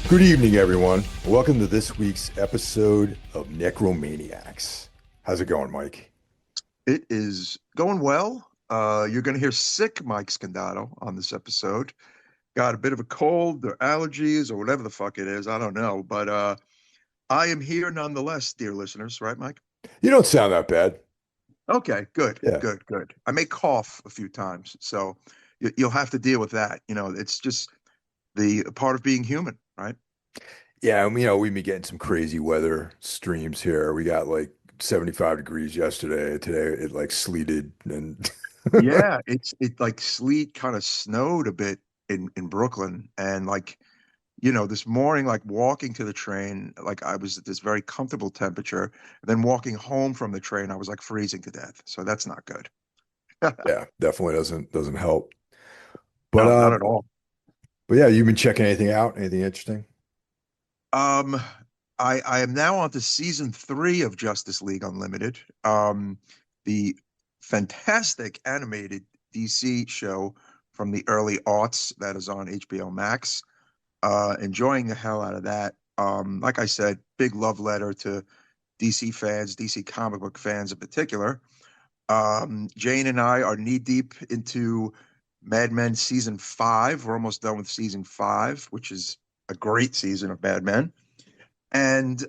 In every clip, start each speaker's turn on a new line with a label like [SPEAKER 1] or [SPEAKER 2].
[SPEAKER 1] Good evening, everyone. Welcome to this week's episode of Necromaniacs. How's it going, Mike?
[SPEAKER 2] It is going well. You're going to hear sick Mike Scandato on this episode. Got a bit of a cold or allergies or whatever the fuck it is. I don't know. But I am here nonetheless, dear listeners. Right, Mike?
[SPEAKER 1] You don't sound that bad.
[SPEAKER 2] Okay, good,
[SPEAKER 1] Yeah.
[SPEAKER 2] good, good. I may cough a few times. So you'll have to deal with that. It's just the part of being human, right?
[SPEAKER 1] Yeah, we've been getting some crazy weather streams here. We got like 75 degrees yesterday. Today it like sleeted and
[SPEAKER 2] Yeah, it like sleet kind of snowed a bit in Brooklyn. And like this morning, like walking to the train, like I was at this very comfortable temperature. And then walking home from the train, I was like freezing to death. So that's not good.
[SPEAKER 1] yeah, definitely doesn't help. But
[SPEAKER 2] No, not
[SPEAKER 1] uh
[SPEAKER 2] at all.
[SPEAKER 1] but yeah, you've been checking anything out? Anything interesting?
[SPEAKER 2] Um, I am now on to season 3 of Justice League Unlimited. The fantastic animated DC show from the early aughts that is on HBO Max. Enjoying the hell out of that. Like I said, big love letter to DC fans, DC comic book fans in particular. Jane and I are knee deep into Mad Men season 5. We're almost done with season 5, which is a great season of Mad Men. And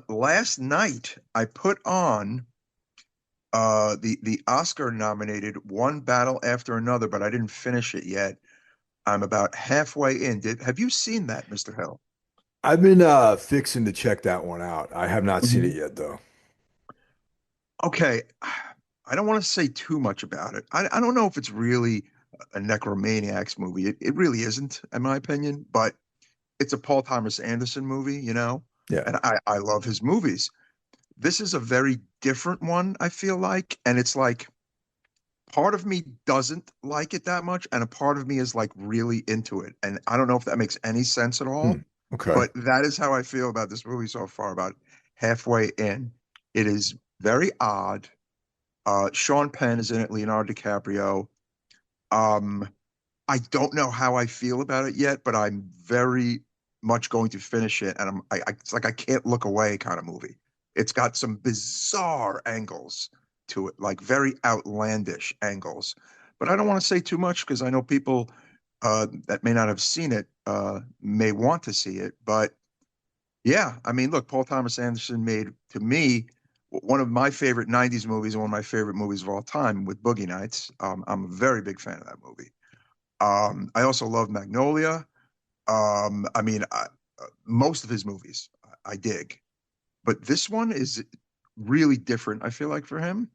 [SPEAKER 2] last night I put on the Oscar nominated One Battle After Another, but I didn't finish it yet. I'm about halfway in. Have you seen that, Mr. Hill?
[SPEAKER 1] I've been fixing to check that one out. I have not seen it
[SPEAKER 2] Mhm.
[SPEAKER 1] yet though.
[SPEAKER 2] Okay, I don't want to say too much about it. I don't know if it's really a Necromaniacs movie. It really isn't, in my opinion, but it's a Paul Thomas Anderson movie,
[SPEAKER 1] Yeah.
[SPEAKER 2] and I love his movies. This is a very different one, I feel like, and it's like part of me doesn't like it that much, and a part of me is like really into it. And I don't know if that makes any sense at all,
[SPEAKER 1] Hmm. Okay.
[SPEAKER 2] but that is how I feel about this movie so far, about halfway in. It is very odd. Sean Penn is in it, Leonardo DiCaprio. Um, I don't know how I feel about it yet, but I'm very much going to finish it, and it's like I can't look away kind of movie. It's got some bizarre angles to it, like very outlandish angles. But I don't want to say too much because I know people that may not have seen it may want to see it. But yeah, I mean, look, Paul Thomas Anderson made, to me, one of my favorite 90s movies and one of my favorite movies of all time with Boogie Nights. I'm a very big fan of that movie. I also love Magnolia. I mean, most of his movies I dig, but this one is really different, I feel like, for him.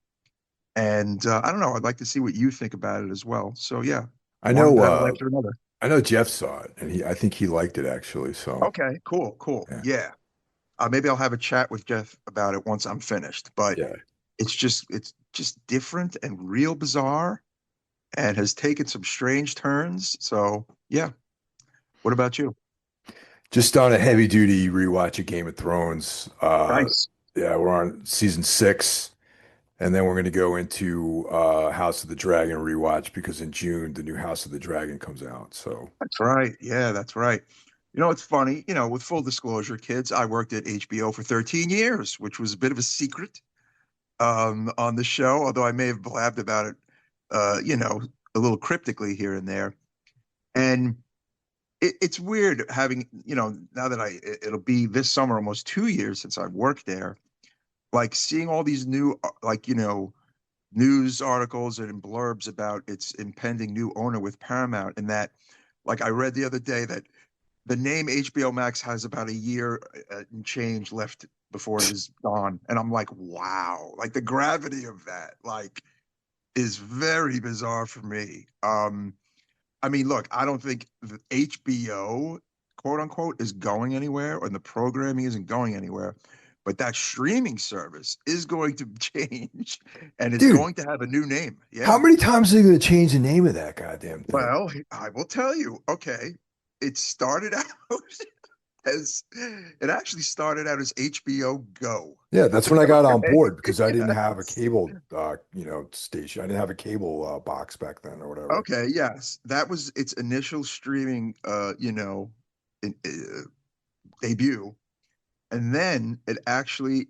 [SPEAKER 2] And I don't know. I'd like to see what you think about it as well. So yeah,
[SPEAKER 1] I
[SPEAKER 2] one
[SPEAKER 1] know
[SPEAKER 2] battle after another.
[SPEAKER 1] I know Jeff saw it and I think he liked it actually. So
[SPEAKER 2] Okay, cool, cool.
[SPEAKER 1] yeah.
[SPEAKER 2] Yeah. Maybe I'll have a chat with Jeff about it once I'm finished. But
[SPEAKER 1] Yeah.
[SPEAKER 2] it's just different and real bizarre and has taken some strange turns. So yeah. What about you?
[SPEAKER 1] Just on a heavy duty rewatch of Game of Thrones.
[SPEAKER 2] Nice.
[SPEAKER 1] Yeah, we're on season 6, and then we're going to go into House of the Dragon rewatch because in June the new House of the Dragon comes out. So
[SPEAKER 2] That's right. Yeah, that's right. It's funny, with full disclosure, kids, I worked at HBO for 13 years, which was a bit of a secret on the show, although I may have blabbed about it, uh, you know, a little cryptically here and there. And it's weird having, now that it'll be this summer almost 2 years since I've worked there, like seeing all these new, like, news articles and blurbs about its impending new owner with Paramount, and that, like, I read the other day that the name HBO Max has about a year and change left before it is gone. And I'm like, wow, like the gravity of that, like, is very bizarre for me. I mean, look, I don't think the HBO, quote unquote, is going anywhere, or the programming isn't going anywhere. But that streaming service is going to change, and it's
[SPEAKER 1] dude,
[SPEAKER 2] going to have a new name.
[SPEAKER 1] how
[SPEAKER 2] Yeah.
[SPEAKER 1] many times are they going to change the name of that goddamn thing?
[SPEAKER 2] Well, I will tell you. Okay. It started out as it actually started out as HBO Go.
[SPEAKER 1] Yeah, that's when I got on
[SPEAKER 2] Okay.
[SPEAKER 1] board because I didn't have a
[SPEAKER 2] Yes.
[SPEAKER 1] cable station. I didn't have a cable box back then or whatever.
[SPEAKER 2] Okay, yes. That was its initial streaming in, debut. And then it actually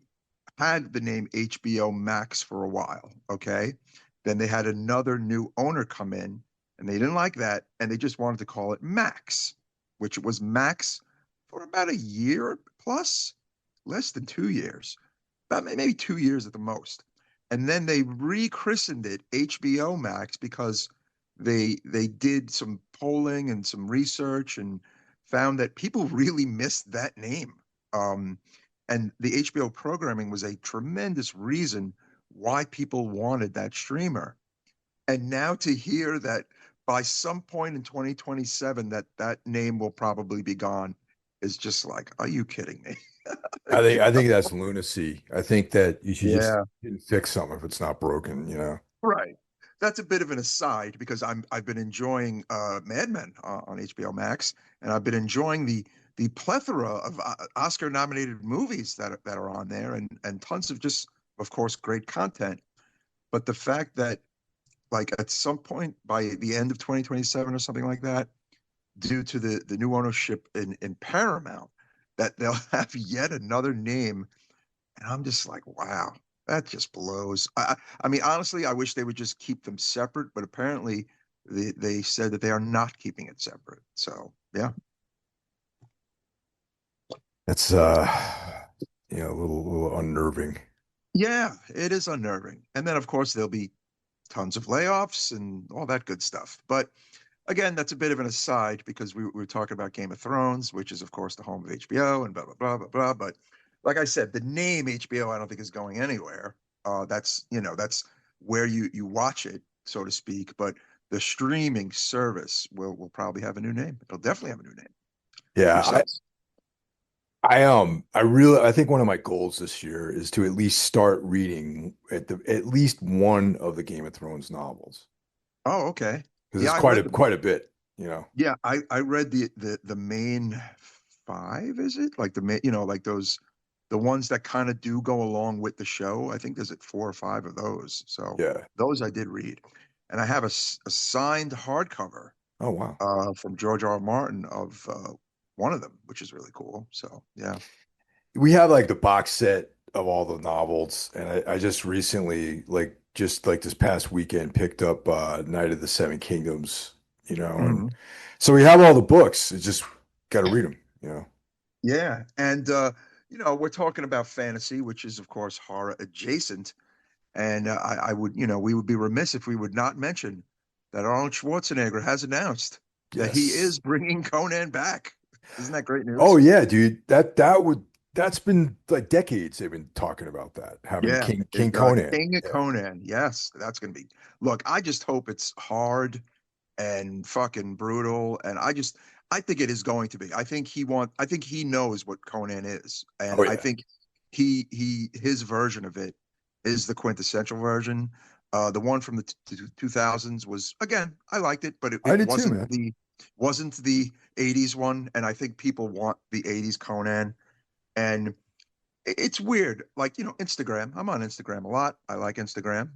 [SPEAKER 2] had the name HBO Max for a while. Okay. Then they had another new owner come in and they didn't like that. And they just wanted to call it Max, which was Max for about a year plus, less than 2 years, about maybe 2 years at the most. And then they rechristened it HBO Max because they did some polling and some research and found that people really missed that name. Um, and the HBO programming was a tremendous reason why people wanted that streamer. And now to hear that by some point in 2027 that that name will probably be gone is just like, are you kidding me?
[SPEAKER 1] I think that's lunacy. I think that you should just
[SPEAKER 2] Yeah.
[SPEAKER 1] fix something if it's not broken, you know.
[SPEAKER 2] Right. That's a bit of an aside because I've been enjoying Mad Men on HBO Max, and I've been enjoying the plethora of Oscar nominated movies that are on there, and tons of just, of course, great content. But the fact that, like, at some point by the end of 2027 or something like that, due to the new ownership in Paramount, that they'll have yet another name, and I'm just like, wow, that just blows. I mean, honestly, I wish they would just keep them separate, but apparently they said that they are not keeping it separate. So yeah.
[SPEAKER 1] That's you know, a little unnerving.
[SPEAKER 2] Yeah, it is unnerving. And then of course there'll be tons of layoffs and all that good stuff. But again, that's a bit of an aside because we were talking about Game of Thrones, which is of course the home of HBO and blah blah blah blah blah. But like I said, the name HBO I don't think is going anywhere. That's that's where you watch it, so to speak. But the streaming service will probably have a new name. It'll definitely have a new name,
[SPEAKER 1] Yeah,
[SPEAKER 2] which sucks.
[SPEAKER 1] I really I think one of my goals this year is to at least start reading at least one of the Game of Thrones novels
[SPEAKER 2] Oh, okay.
[SPEAKER 1] because
[SPEAKER 2] Yeah,
[SPEAKER 1] it's
[SPEAKER 2] I read them.
[SPEAKER 1] quite a bit, you know.
[SPEAKER 2] Yeah, I read the main five, is it? Like the main, like those the ones that kind of do go along with the show. I think there's like four or five of those. So
[SPEAKER 1] Yeah.
[SPEAKER 2] those I did read. And I have a signed hardcover
[SPEAKER 1] Oh wow.
[SPEAKER 2] from George R. R. Martin of one of them, which is really cool. So yeah.
[SPEAKER 1] We have like the box set of all the novels, and I just recently, just like this past weekend, picked up Night of the Seven Kingdoms, you know, and
[SPEAKER 2] Mhm.
[SPEAKER 1] so we have all the books. It's just got to read them, you know.
[SPEAKER 2] Yeah. And we're talking about fantasy, which is of course horror adjacent. And I would, we would be remiss if we would not mention that Arnold Schwarzenegger has announced that he is
[SPEAKER 1] Yes.
[SPEAKER 2] bringing Conan back. Isn't that great
[SPEAKER 1] Oh
[SPEAKER 2] news?
[SPEAKER 1] yeah, dude. That's been like decades they've been talking about that, having
[SPEAKER 2] Yeah,
[SPEAKER 1] King
[SPEAKER 2] the
[SPEAKER 1] Conan.
[SPEAKER 2] King of
[SPEAKER 1] Yeah.
[SPEAKER 2] Conan. Yes, that's going to be. Look, I just hope it's hard and fucking brutal. And I think it is going to be. I think he knows what Conan is. And
[SPEAKER 1] Oh
[SPEAKER 2] I
[SPEAKER 1] yeah.
[SPEAKER 2] think his version of it is the quintessential version. The one from the 2000s was, again, I liked it, but
[SPEAKER 1] I
[SPEAKER 2] it
[SPEAKER 1] did too, man.
[SPEAKER 2] wasn't the 80s one. And I think people want the 80s Conan. And it's weird. Like, Instagram. I'm on Instagram a lot. I like Instagram.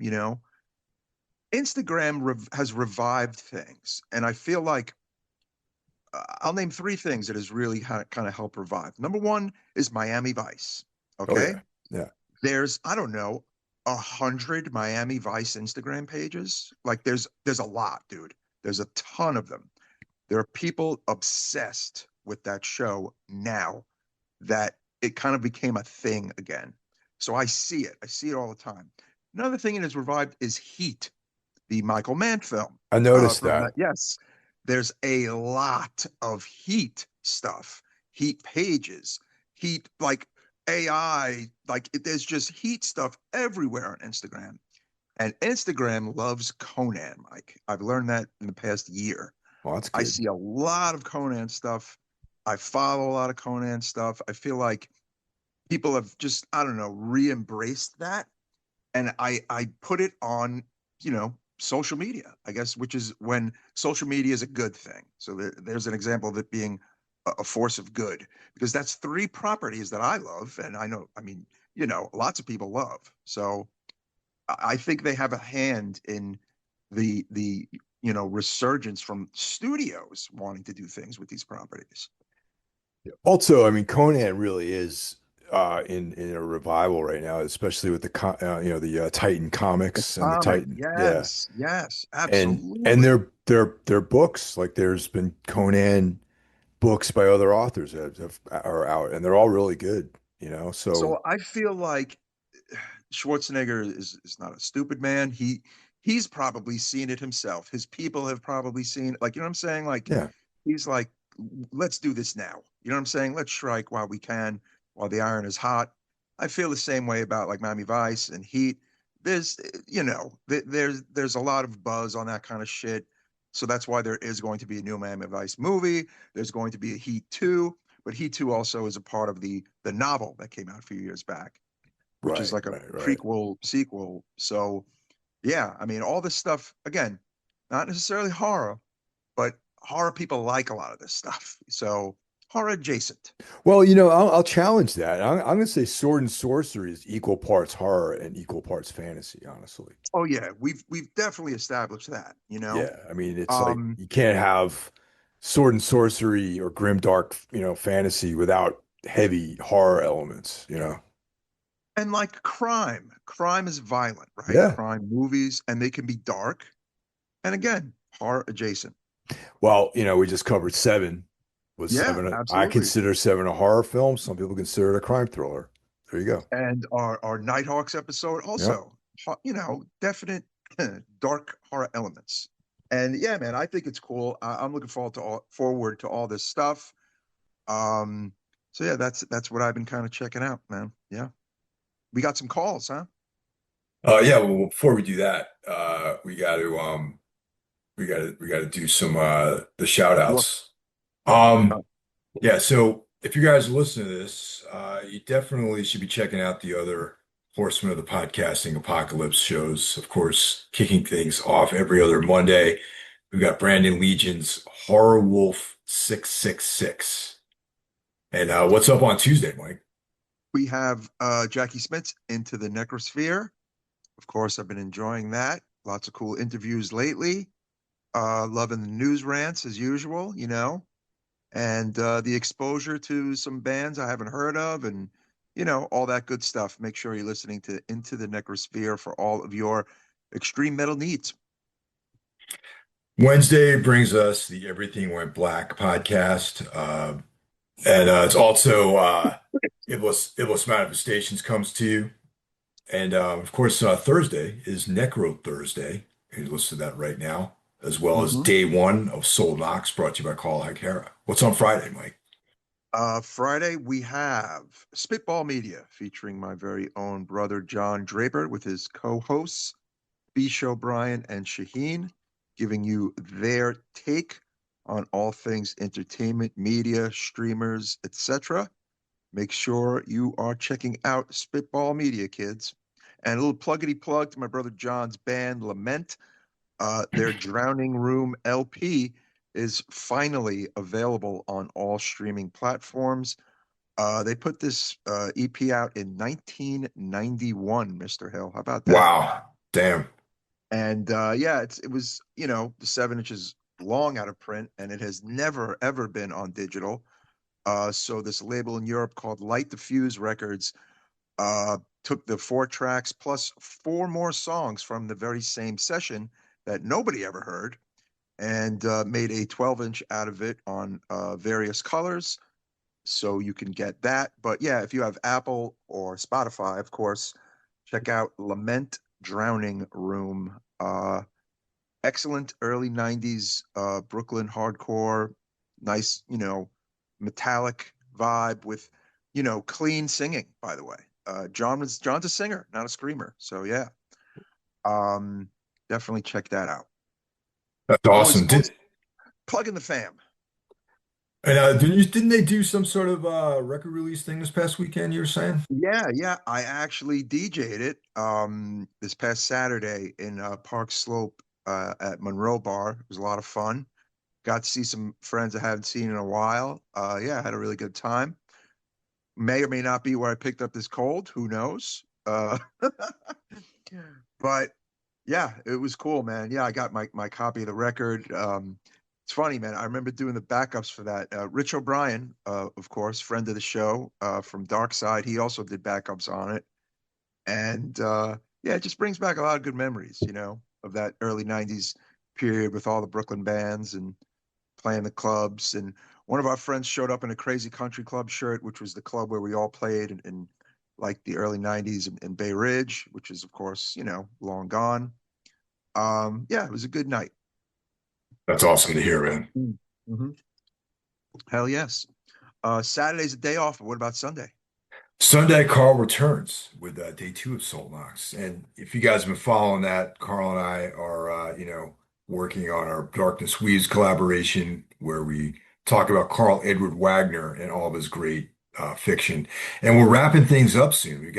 [SPEAKER 2] Instagram has revived things. And I feel like I'll name three things that has really kind of helped revive. Number one is Miami Vice.
[SPEAKER 1] Oh
[SPEAKER 2] Okay.
[SPEAKER 1] yeah. Yeah.
[SPEAKER 2] There's, I don't know, 100 Miami Vice Instagram pages. Like there's a lot, dude. There's a ton of them. There are people obsessed with that show now that it kind of became a thing again. So I see it. I see it all the time. Another thing it has revived is Heat, the Michael Mann film.
[SPEAKER 1] I noticed
[SPEAKER 2] From that,
[SPEAKER 1] that.
[SPEAKER 2] yes, there's a lot of Heat stuff, Heat pages, Heat like AI, like there's just Heat stuff everywhere on Instagram. And Instagram loves Conan, Mike. I've learned that in the past year.
[SPEAKER 1] Well, that's
[SPEAKER 2] I
[SPEAKER 1] good.
[SPEAKER 2] see a lot of Conan stuff. I follow a lot of Conan stuff. I feel like people have just, I don't know, re-embraced that. And I put it on, social media, I guess, which is when social media is a good thing. So there's an example of it being a force of good because that's three properties that I love. And I know, I mean, lots of people love. So I think they have a hand in the resurgence from studios wanting to do things with these properties.
[SPEAKER 1] Also, I mean, Conan really is in a revival right now, especially with the the Titan
[SPEAKER 2] The
[SPEAKER 1] comics and the
[SPEAKER 2] comic,
[SPEAKER 1] Titan. Yeah.
[SPEAKER 2] yes, yes,
[SPEAKER 1] And
[SPEAKER 2] absolutely.
[SPEAKER 1] their books, like there's been Conan books by other authors are out, and they're all really good. So
[SPEAKER 2] So I feel like Schwarzenegger is not a stupid man. He's probably seen it himself. His people have probably seen it. Like, you know what I'm saying? Like,
[SPEAKER 1] yeah,
[SPEAKER 2] he's like, let's do this now. You know what I'm saying? Let's strike while we can, while the iron is hot. I feel the same way about like Miami Vice and Heat. There's, there's a lot of buzz on that kind of shit. So that's why there is going to be a new Miami Vice movie. There's going to be a Heat 2, but Heat 2 also is a part of the novel that came out a few years back, which is
[SPEAKER 1] right,
[SPEAKER 2] like a
[SPEAKER 1] right, right.
[SPEAKER 2] prequel sequel. So yeah, I mean, all this stuff again, not necessarily horror, but horror people like a lot of this stuff. So horror adjacent.
[SPEAKER 1] Well, I'll challenge that. I'm going to say Sword and Sorcery is equal parts horror and equal parts fantasy, honestly.
[SPEAKER 2] Oh yeah, we've definitely established that, you know.
[SPEAKER 1] Yeah, I mean, it's like
[SPEAKER 2] Um
[SPEAKER 1] you can't have Sword and Sorcery or grim dark, fantasy without heavy horror elements.
[SPEAKER 2] and like crime. Crime is violent, right?
[SPEAKER 1] Yeah.
[SPEAKER 2] Crime movies and they can be dark. And again, horror adjacent.
[SPEAKER 1] Well, we just covered Seven. Was
[SPEAKER 2] Yeah,
[SPEAKER 1] Seven? I
[SPEAKER 2] absolutely.
[SPEAKER 1] consider Seven a horror film. Some people consider it a crime thriller. There you go.
[SPEAKER 2] And our Nighthawks episode
[SPEAKER 1] Yeah.
[SPEAKER 2] also, definite dark horror elements. And yeah, man, I think it's cool. I'm looking forward to all this stuff. Um, so yeah, that's what I've been kind of checking out, man. Yeah, we got some calls, huh?
[SPEAKER 1] Yeah. Well, before we do that, we got to do some the shout
[SPEAKER 2] What?
[SPEAKER 1] outs.
[SPEAKER 2] Uh,
[SPEAKER 1] Yeah, so if you guys listen to this, you definitely should be checking out the other Horsemen of the Podcasting Apocalypse shows. Of course, kicking things off every other Monday. We've got Brandon Legion's Horror Wolf 666. And what's up on Tuesday, Mike?
[SPEAKER 2] we have Jackie Smits into the Necrosphere. Of course, I've been enjoying that. Lots of cool interviews lately. Loving the news rants as usual, and the exposure to some bands I haven't heard of, and all that good stuff. Make sure you're listening to Into the Necrosphere for all of your extreme metal needs.
[SPEAKER 1] Wednesday brings us the Everything Went Black podcast. And it's also Iblis Manifestations comes to you. And of course, Thursday is Necro Thursday. You can listen to that right now, as well as
[SPEAKER 2] Mhm.
[SPEAKER 1] day one of Soul Knox, brought to you by Carl Hagera. What's on Friday, Mike?
[SPEAKER 2] Friday, we have Spitball Media featuring my very own brother John Draper with his co-hosts B. Show Brian and Shaheen, giving you their take on all things entertainment, media, streamers, etc. Make sure you are checking out Spitball Media, kids. And a little pluggity plug to my brother John's band, Lament. Their Drowning Room LP is finally available on all streaming platforms. They put this EP out in 1991, Mr. Hill. How about that?
[SPEAKER 1] Wow. Damn.
[SPEAKER 2] And yeah, it was, the 7 inches long out of print, and it has never, ever been on digital. So this label in Europe called Light the Fuse Records took the 4 tracks plus four more songs from the very same session that nobody ever heard and made a 12-inch out of it on various colors. So you can get that. But yeah, if you have Apple or Spotify, of course, check out Lament Drowning Room. Excellent early 90s Brooklyn hardcore, nice, metallic vibe with, clean singing, by the way. John's a singer, not a screamer. So yeah. Um, Definitely check that out.
[SPEAKER 1] That's
[SPEAKER 2] Always
[SPEAKER 1] awesome.
[SPEAKER 2] always plug in the fam.
[SPEAKER 1] And didn't they do some sort of record release thing this past weekend, you were saying?
[SPEAKER 2] Yeah, yeah. I actually DJ'd it this past Saturday in Park Slope at Monroe Bar. It was a lot of fun. Got to see some friends I haven't seen in a while. Yeah, I had a really good time. May or may not be where I picked up this cold. Who knows? But yeah, it was cool, man. Yeah, I got my copy of the record. It's funny, man. I remember doing the backups for that. Rich O'Brien, of course, friend of the show, from Dark Side, he also did backups on it. And yeah, it just brings back a lot of good memories, of that early 90s period with all the Brooklyn bands and playing the clubs. And one of our friends showed up in a Crazy Country Club shirt, which was the club where we all played in like the early 90s in Bay Ridge, which is, of course, long gone. Yeah, it was a good night.
[SPEAKER 1] That's awesome to hear, man.
[SPEAKER 2] Mm-hmm. Hell yes. Saturday's a day off, but what about Sunday?
[SPEAKER 1] Sunday, Carl returns with day two of Soul Knocks. And if you guys have been following that, Carl and I are, working on our Darkness Weaves collaboration where we talk about Carl Edward Wagner and all of his great fiction. And we're wrapping things up soon.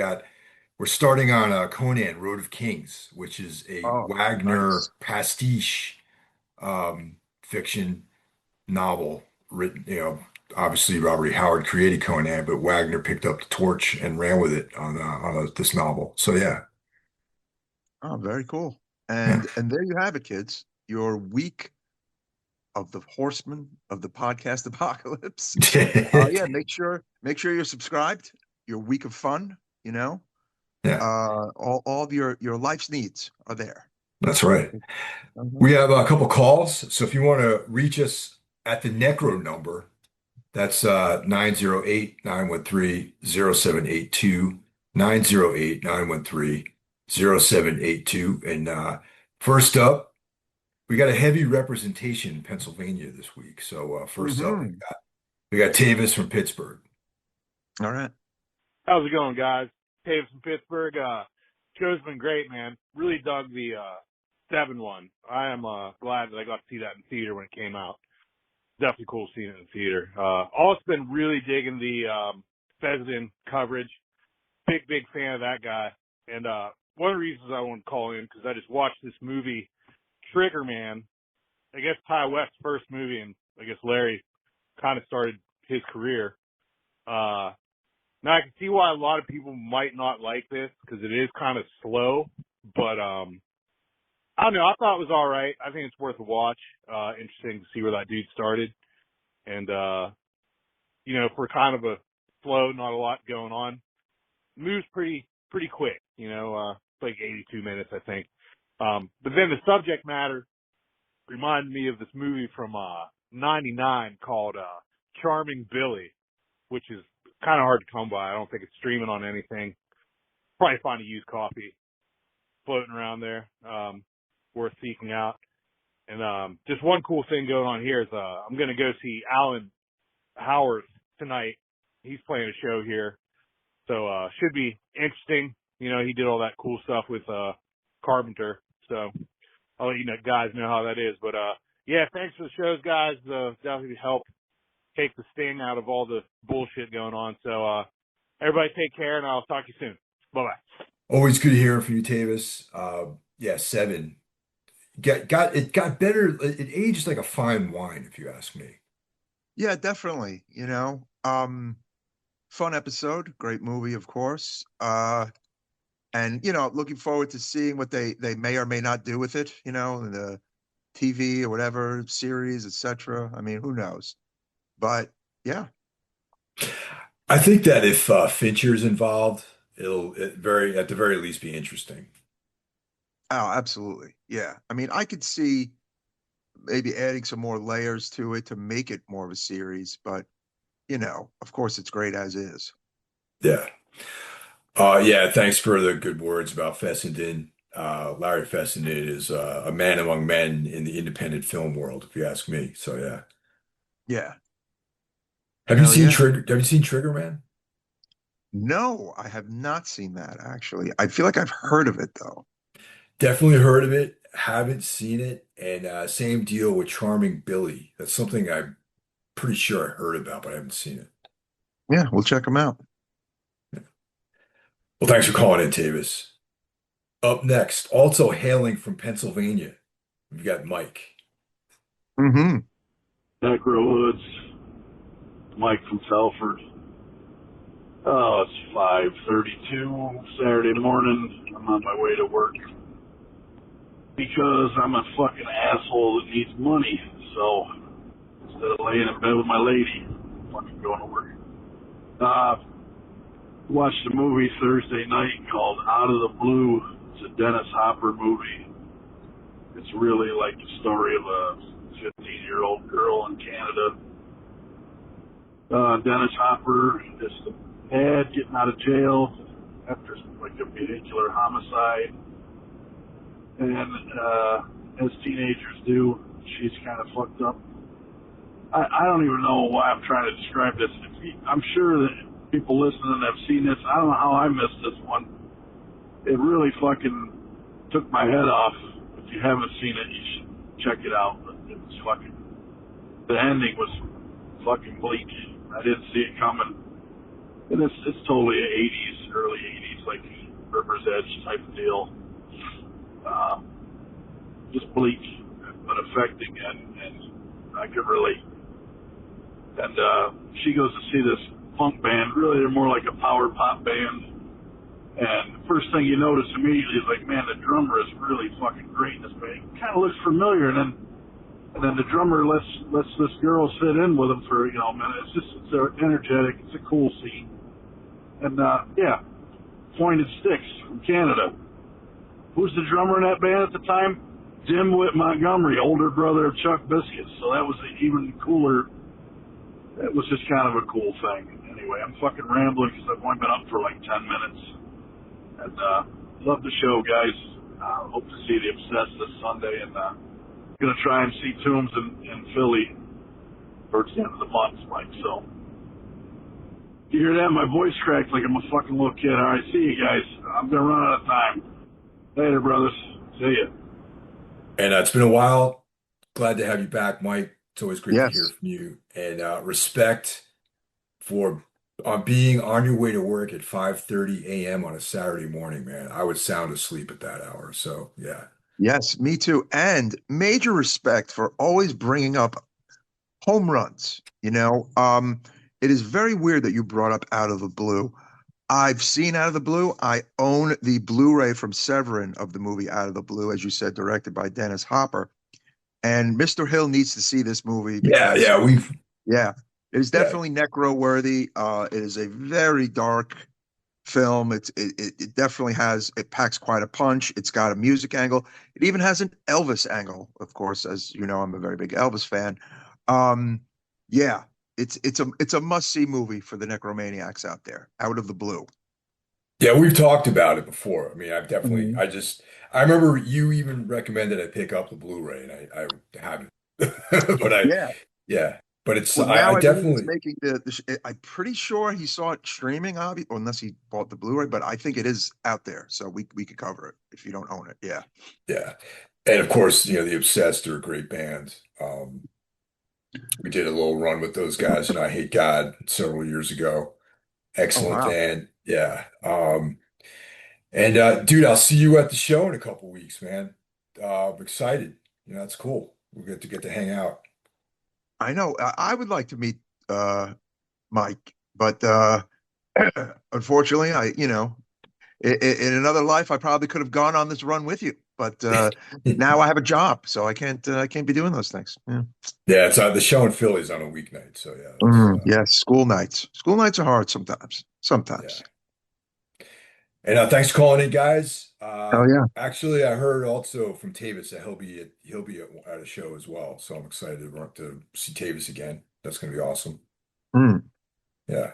[SPEAKER 1] We're starting on Conan, Road of Kings, which is a
[SPEAKER 2] Oh,
[SPEAKER 1] Wagner
[SPEAKER 2] nice.
[SPEAKER 1] pastiche fiction novel written, obviously Robert E. Howard created Conan, but Wagner picked up the torch and ran with it on this novel. So yeah,
[SPEAKER 2] Oh, very cool.
[SPEAKER 1] yeah.
[SPEAKER 2] And there you have it, kids. Your week of the horsemen of the podcast apocalypse. Yeah, make sure you're subscribed. Your week of fun, you know.
[SPEAKER 1] Yeah,
[SPEAKER 2] All of your life's needs are there.
[SPEAKER 1] that's right.
[SPEAKER 2] Mhm.
[SPEAKER 1] We have a couple calls. So if you want to reach us at the Necro number, that's 908-913-0782, 908-913-0782. And first up, we got a heavy representation in Pennsylvania this week. So first up, we
[SPEAKER 2] Mhm.
[SPEAKER 1] got we got Tavis from Pittsburgh.
[SPEAKER 2] All right.
[SPEAKER 3] How's it going, guys? Taves from Pittsburgh. Show's been great, man. Really dug the 7-1. I am glad that I got to see that in theater when it came out. Definitely cool seeing it in theater. Also been really digging the Fezzen coverage. Big fan of that guy. And one of the reasons I want to call in because I just watched this movie, Trigger Man. I guess Ty West's first movie, and I guess Larry kind of started his career. Now I can see why a lot of people might not like this because it is kind of slow, but I don't know. I thought it was all right. I think it's worth a watch. Interesting to see where that dude started, and for kind of a slow, not a lot going on, moves pretty quick. It's like 82 minutes, I think. But then the subject matter reminded me of this movie from '99 called Charming Billy, which is kind of hard to come by. I don't think it's streaming on anything. Probably find a used copy floating around there, worth seeking out. And just one cool thing going on here is I'm going to go see Alan Howard tonight. He's playing a show here, so should be interesting. He did all that cool stuff with Carpenter, so I'll let you guys know how that is. But yeah, thanks for the shows, guys. Definitely help take the sting out of all the bullshit going on. So everybody take care, and I'll talk to you soon. Bye-bye.
[SPEAKER 1] Always good hearing from you, Tavis. Yeah, seven. It got better. It aged like a fine wine, if you ask me.
[SPEAKER 2] Yeah, definitely. Fun episode, great movie, of course. And looking forward to seeing what they may or may not do with it, in the TV or whatever series, etc. I mean, who knows? But yeah.
[SPEAKER 1] I think that if Fincher's involved, at the very least be interesting.
[SPEAKER 2] Oh, absolutely. Yeah. I mean, I could see maybe adding some more layers to it to make it more of a series, but of course it's great as is.
[SPEAKER 1] Yeah. Yeah, thanks for the good words about Fessenden. Larry Fessenden is a man among men in the independent film world, if you ask me. So yeah.
[SPEAKER 2] Yeah.
[SPEAKER 1] Have you
[SPEAKER 2] Hell
[SPEAKER 1] seen
[SPEAKER 2] yeah.
[SPEAKER 1] Trigger Man?
[SPEAKER 2] No, I have not seen that actually. I feel like I've heard of it though.
[SPEAKER 1] Definitely heard of it, haven't seen it, and same deal with Charming Billy. That's something I'm pretty sure I heard about, but I haven't seen it.
[SPEAKER 2] Yeah, we'll check them out.
[SPEAKER 1] Well, thanks for calling in, Tavis. Up next, also hailing from Pennsylvania, we've got Mike.
[SPEAKER 2] Mm-hmm.
[SPEAKER 4] Necro Hoods, Mike from Telford. Oh, it's 5:32 Saturday morning. I'm on my way to work because I'm a fucking asshole that needs money. So instead of laying in bed with my lady, I'm fucking going to work. Watched a movie Thursday night called Out of the Blue. It's a Dennis Hopper movie. It's really like the story of a 15-year-old girl in Canada. Dennis Hopper is the dad getting out of jail after like a vehicular homicide. And as teenagers do, she's kind of fucked up. I don't even know why I'm trying to describe this. I'm sure that people listening have seen this. I don't know how I missed this one. It really fucking took my head off. If you haven't seen it, you should check it out. It was fucking, the ending was fucking bleak. I didn't see it coming. And it's totally 80s, early 80s, like River's Edge type of deal. Just bleak, but affecting, and I could relate. And she goes to see this punk band. Really, they're more like a power pop band. And the first thing you notice immediately is like, man, the drummer is really fucking great in this band. It kind of looks familiar, and then the drummer lets this girl sit in with him for a minute. It's energetic. It's a cool scene. And yeah, Pointed Sticks from Canada. Who's the drummer in that band at the time? Jim Whit Montgomery, older brother of Chuck Biscuits. So that was even cooler. It was just kind of a cool thing. Anyway, I'm fucking rambling because I've only been up for like 10 minutes. And love the show, guys. Hope to see the Obsessed this Sunday. And going to try and see Tombs in Philly towards the end of the month, Mike. So you hear that? My voice cracked like I'm a fucking little kid. All right, see you guys. I'm going to run out of time. Later, brothers. See ya.
[SPEAKER 1] And it's been a while. Glad to have you back, Mike. It's always great to hear
[SPEAKER 2] Yes.
[SPEAKER 1] from you. And respect for being on your way to work at 5:30 a.m. on a Saturday morning, man. I would sound asleep at that hour. So, yeah.
[SPEAKER 2] Yes, me too. And major respect for always bringing up home runs. It is very weird that you brought up Out of the Blue. I've seen Out of the Blue. I own the Blu-ray from Severin of the movie Out of the Blue, as you said, directed by Dennis Hopper. And Mr. Hill needs to see this movie
[SPEAKER 1] Yeah,
[SPEAKER 2] because,
[SPEAKER 1] yeah,
[SPEAKER 2] yeah, it is
[SPEAKER 1] yeah.
[SPEAKER 2] definitely Necro worthy. It is a very dark film. It definitely it packs quite a punch. It's got a music angle. It even has an Elvis angle, of course, as you know, I'm a very big Elvis fan. Yeah, it's a must-see movie for the Necromaniacs out there. Out of the Blue.
[SPEAKER 1] Yeah, we've talked about it before. I mean,
[SPEAKER 2] Mhm.
[SPEAKER 1] I remember you even recommended I pick up the Blu-ray, and I haven't. But
[SPEAKER 2] Yeah.
[SPEAKER 1] yeah, but
[SPEAKER 2] Well,
[SPEAKER 1] I
[SPEAKER 2] now I believe he's
[SPEAKER 1] definitely,
[SPEAKER 2] making I'm pretty sure he saw it streaming, unless he bought the Blu-ray, but I think it is out there, so we could cover it if you don't own it. Yeah.
[SPEAKER 1] yeah. And of course, the Obsessed are a great band. We did a little run with those guys, I Hate God several years ago.
[SPEAKER 2] Oh
[SPEAKER 1] Excellent
[SPEAKER 2] wow.
[SPEAKER 1] band. Yeah. And dude, I'll see you at the show in a couple weeks, man. I'm excited. That's cool. We get to hang out.
[SPEAKER 2] I know. I would like to meet Mike, but unfortunately, in another life, I probably could have gone on this run with you. But now I have a job, so I can't be doing those things. Yeah.
[SPEAKER 1] Yeah, it's the show in Philly's on a weeknight, so yeah, that's
[SPEAKER 2] Yes, school nights. School nights are hard sometimes.
[SPEAKER 1] yeah.
[SPEAKER 2] Sometimes.
[SPEAKER 1] And thanks for calling in, guys.
[SPEAKER 2] Oh yeah.
[SPEAKER 1] Actually, I heard also from Tavis that at a show as well, so I'm excited to see Tavis again. That's gonna be awesome.
[SPEAKER 2] Mm.
[SPEAKER 1] Yeah.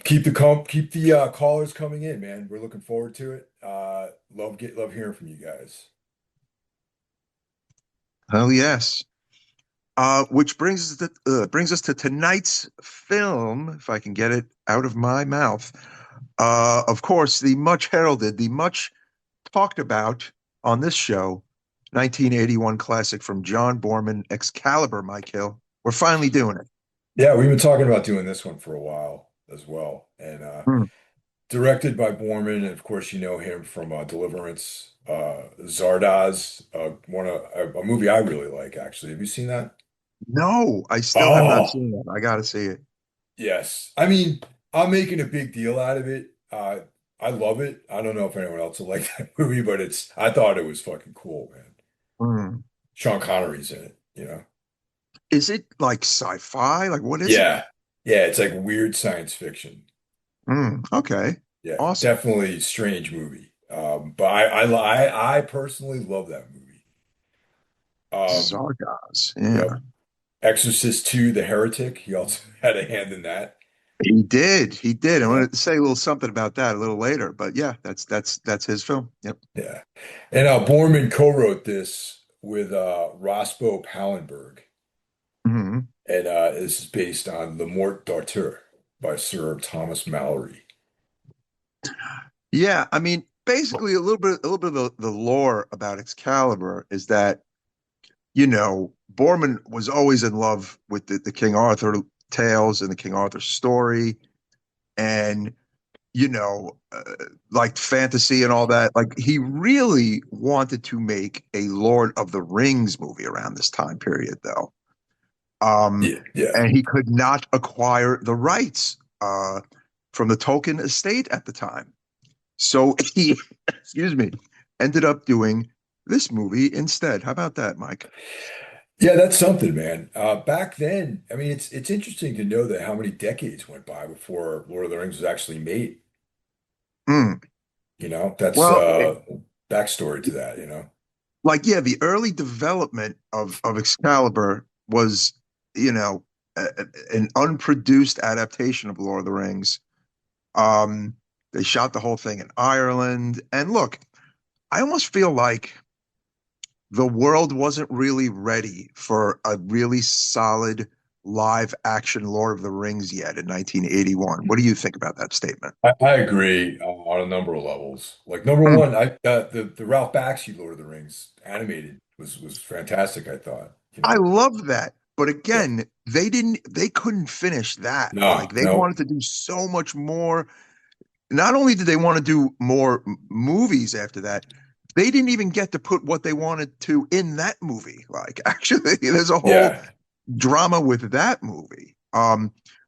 [SPEAKER 1] Keep the callers coming in, man. We're looking forward to it. Love hearing from you guys.
[SPEAKER 2] Oh yes. Which brings us to tonight's film, if I can get it out of my mouth. Of course, the much heralded, the much talked about on this show, 1981 classic from John Boorman, Excalibur, Mike Hill. We're finally doing it.
[SPEAKER 1] Yeah, we've been talking about doing this one for a while as well, and
[SPEAKER 2] Hmm.
[SPEAKER 1] directed by Boorman, and of course you know him from Deliverance, Zardoz, a movie I really like actually. Have you seen that?
[SPEAKER 2] No, I still have not
[SPEAKER 1] Oh,
[SPEAKER 2] seen it. I got to see it.
[SPEAKER 1] yes. I mean, I'm making a big deal out of it. I love it. I don't know if anyone else will like that movie, but I thought it was fucking cool, man.
[SPEAKER 2] Hmm.
[SPEAKER 1] Sean Connery's in it.
[SPEAKER 2] Is it like sci-fi? Like what is it?
[SPEAKER 1] Yeah. Yeah, it's like weird science fiction.
[SPEAKER 2] Okay.
[SPEAKER 1] Yeah,
[SPEAKER 2] Awesome.
[SPEAKER 1] definitely strange movie. But I personally love that movie. Um,
[SPEAKER 2] Zardoz.
[SPEAKER 1] yep.
[SPEAKER 2] Yeah.
[SPEAKER 1] Exorcist 2, The Heretic. He also had a hand in that.
[SPEAKER 2] He did. He did. I
[SPEAKER 1] Yeah,
[SPEAKER 2] wanted to say a little something about that a little later, but yeah, that's his film. Yep.
[SPEAKER 1] yeah. And Boorman co-wrote this with Rospo Pallenberg.
[SPEAKER 2] hmm
[SPEAKER 1] And this is based on Le Mort d'Arthur by Sir Thomas Mallory.
[SPEAKER 2] Yeah, I mean, basically a little bit of the lore about Excalibur is that, Boorman was always in love with the King Arthur tales and the King Arthur story, and liked fantasy and all that. Like he really wanted to make a Lord of the Rings movie around this time period, though. Um,
[SPEAKER 1] Yeah, yeah.
[SPEAKER 2] and he could not acquire the rights from the Tolkien estate at the time. So he, excuse me, ended up doing this movie instead. How about that, Mike?
[SPEAKER 1] Yeah, that's something, man. Back then, I mean, it's interesting to know that how many decades went by before Lord of the Rings was actually made.
[SPEAKER 2] Mm.
[SPEAKER 1] That's
[SPEAKER 2] Well,
[SPEAKER 1] backstory to that.
[SPEAKER 2] like yeah, the early development of Excalibur was, you know, an unproduced adaptation of Lord of the Rings. Um, they shot the whole thing in Ireland, and look, I almost feel like the world wasn't really ready for a really solid live action Lord of the Rings yet in 1981. What do you think about that statement?
[SPEAKER 1] I agree on a number of levels. Like number
[SPEAKER 2] Mm.
[SPEAKER 1] one, the Ralph Bakshi Lord of the Rings animated was fantastic, I thought.
[SPEAKER 2] I love that. But
[SPEAKER 1] Yeah.
[SPEAKER 2] again, they couldn't finish that.
[SPEAKER 1] No,
[SPEAKER 2] Like they
[SPEAKER 1] no.
[SPEAKER 2] wanted to do so much more. Not only did they want to do more movies after that, they didn't even get to put what they wanted to in that movie. Like actually, there's a whole
[SPEAKER 1] Yeah.
[SPEAKER 2] drama with that movie,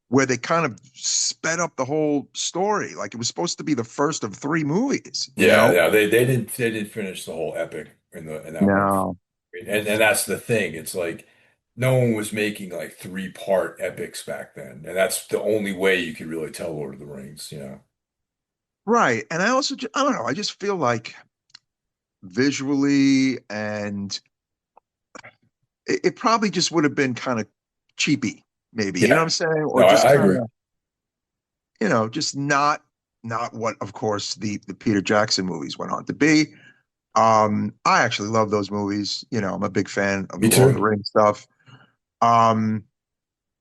[SPEAKER 2] where they kind of sped up the whole story. Like it was supposed to be the first of three movies, you
[SPEAKER 1] Yeah,
[SPEAKER 2] know?
[SPEAKER 1] yeah. They didn't finish the whole epic in that one.
[SPEAKER 2] No.
[SPEAKER 1] And that's the thing. It's like no one was making like three-part epics back then. And that's the only way you could really tell Lord of the Rings.
[SPEAKER 2] Right. And I also, I don't know, I just feel like visually and it probably just would have been kind of cheapy, maybe. You know what
[SPEAKER 1] Yeah.
[SPEAKER 2] I'm saying? Or
[SPEAKER 1] No,
[SPEAKER 2] just
[SPEAKER 1] I
[SPEAKER 2] kind
[SPEAKER 1] agree.
[SPEAKER 2] of, just not what, of course, the Peter Jackson movies went on to be. I actually love those movies. I'm a big fan of the
[SPEAKER 1] Me
[SPEAKER 2] Lord of the
[SPEAKER 1] too.
[SPEAKER 2] Rings stuff. Um,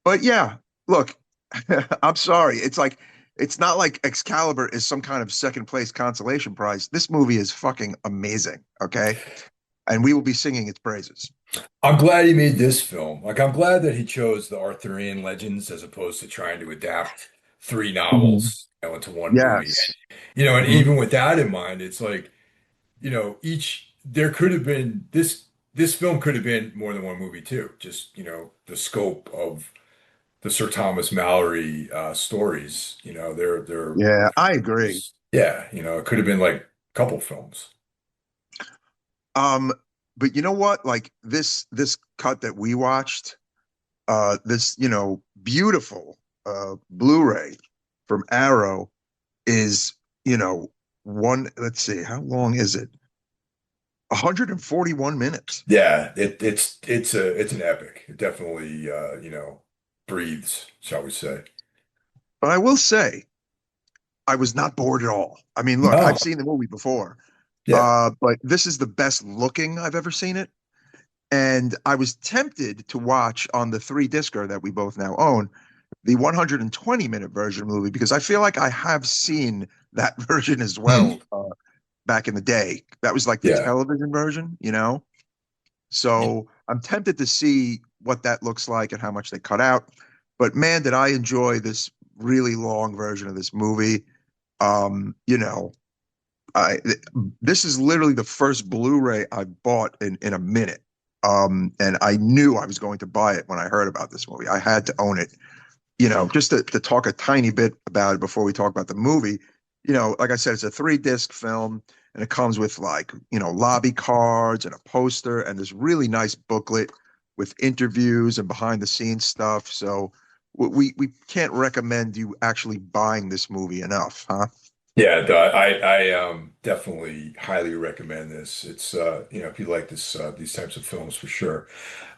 [SPEAKER 2] but yeah, look, I'm sorry. It's not like Excalibur is some kind of second place consolation prize. This movie is fucking amazing. Okay. And we will be singing its praises.
[SPEAKER 1] I'm glad he made this film. Like, I'm glad that he chose the Arthurian legends as opposed to trying to adapt three
[SPEAKER 2] Mhm.
[SPEAKER 1] novels, into one movie.
[SPEAKER 2] Yes.
[SPEAKER 1] And
[SPEAKER 2] Mhm.
[SPEAKER 1] even with that in mind, it's like, each there could have been this film could have been more than one movie too. Just, the scope of the Sir Thomas Mallory stories, they're
[SPEAKER 2] Yeah, I agree.
[SPEAKER 1] just yeah, it could have been like a couple films.
[SPEAKER 2] Um, but you know what? Like this cut that we watched, this, beautiful Blu-ray from Arrow is, let's see, how long is it? 141 minutes.
[SPEAKER 1] Yeah, it's an epic. It definitely breathes, shall we say.
[SPEAKER 2] But I will say, I was not bored at all. I mean, look,
[SPEAKER 1] No,
[SPEAKER 2] I've seen the movie before,
[SPEAKER 1] yeah,
[SPEAKER 2] but this is the best looking I've ever seen it. And I was tempted to watch on the three discer that we both now own the 120-minute version of the movie because I feel like I have seen that version as
[SPEAKER 1] Hmm.
[SPEAKER 2] well back in the day. That was like the
[SPEAKER 1] Yeah.
[SPEAKER 2] television version. So I'm tempted to see what that looks like and how much they cut out. But man, did I enjoy this really long version of this movie. Um, you know, I this is literally the first Blu-ray I bought in a minute. And I knew I was going to buy it when I heard about this movie. I had to own it. Just to talk a tiny bit about it before we talk about the movie. Like I said, it's a three-disc film, and it comes with like lobby cards and a poster and this really nice booklet with interviews and behind the scenes stuff. So we can't recommend you actually buying this movie enough, huh?
[SPEAKER 1] Yeah, I definitely highly recommend this. It's if you like these types of films for sure.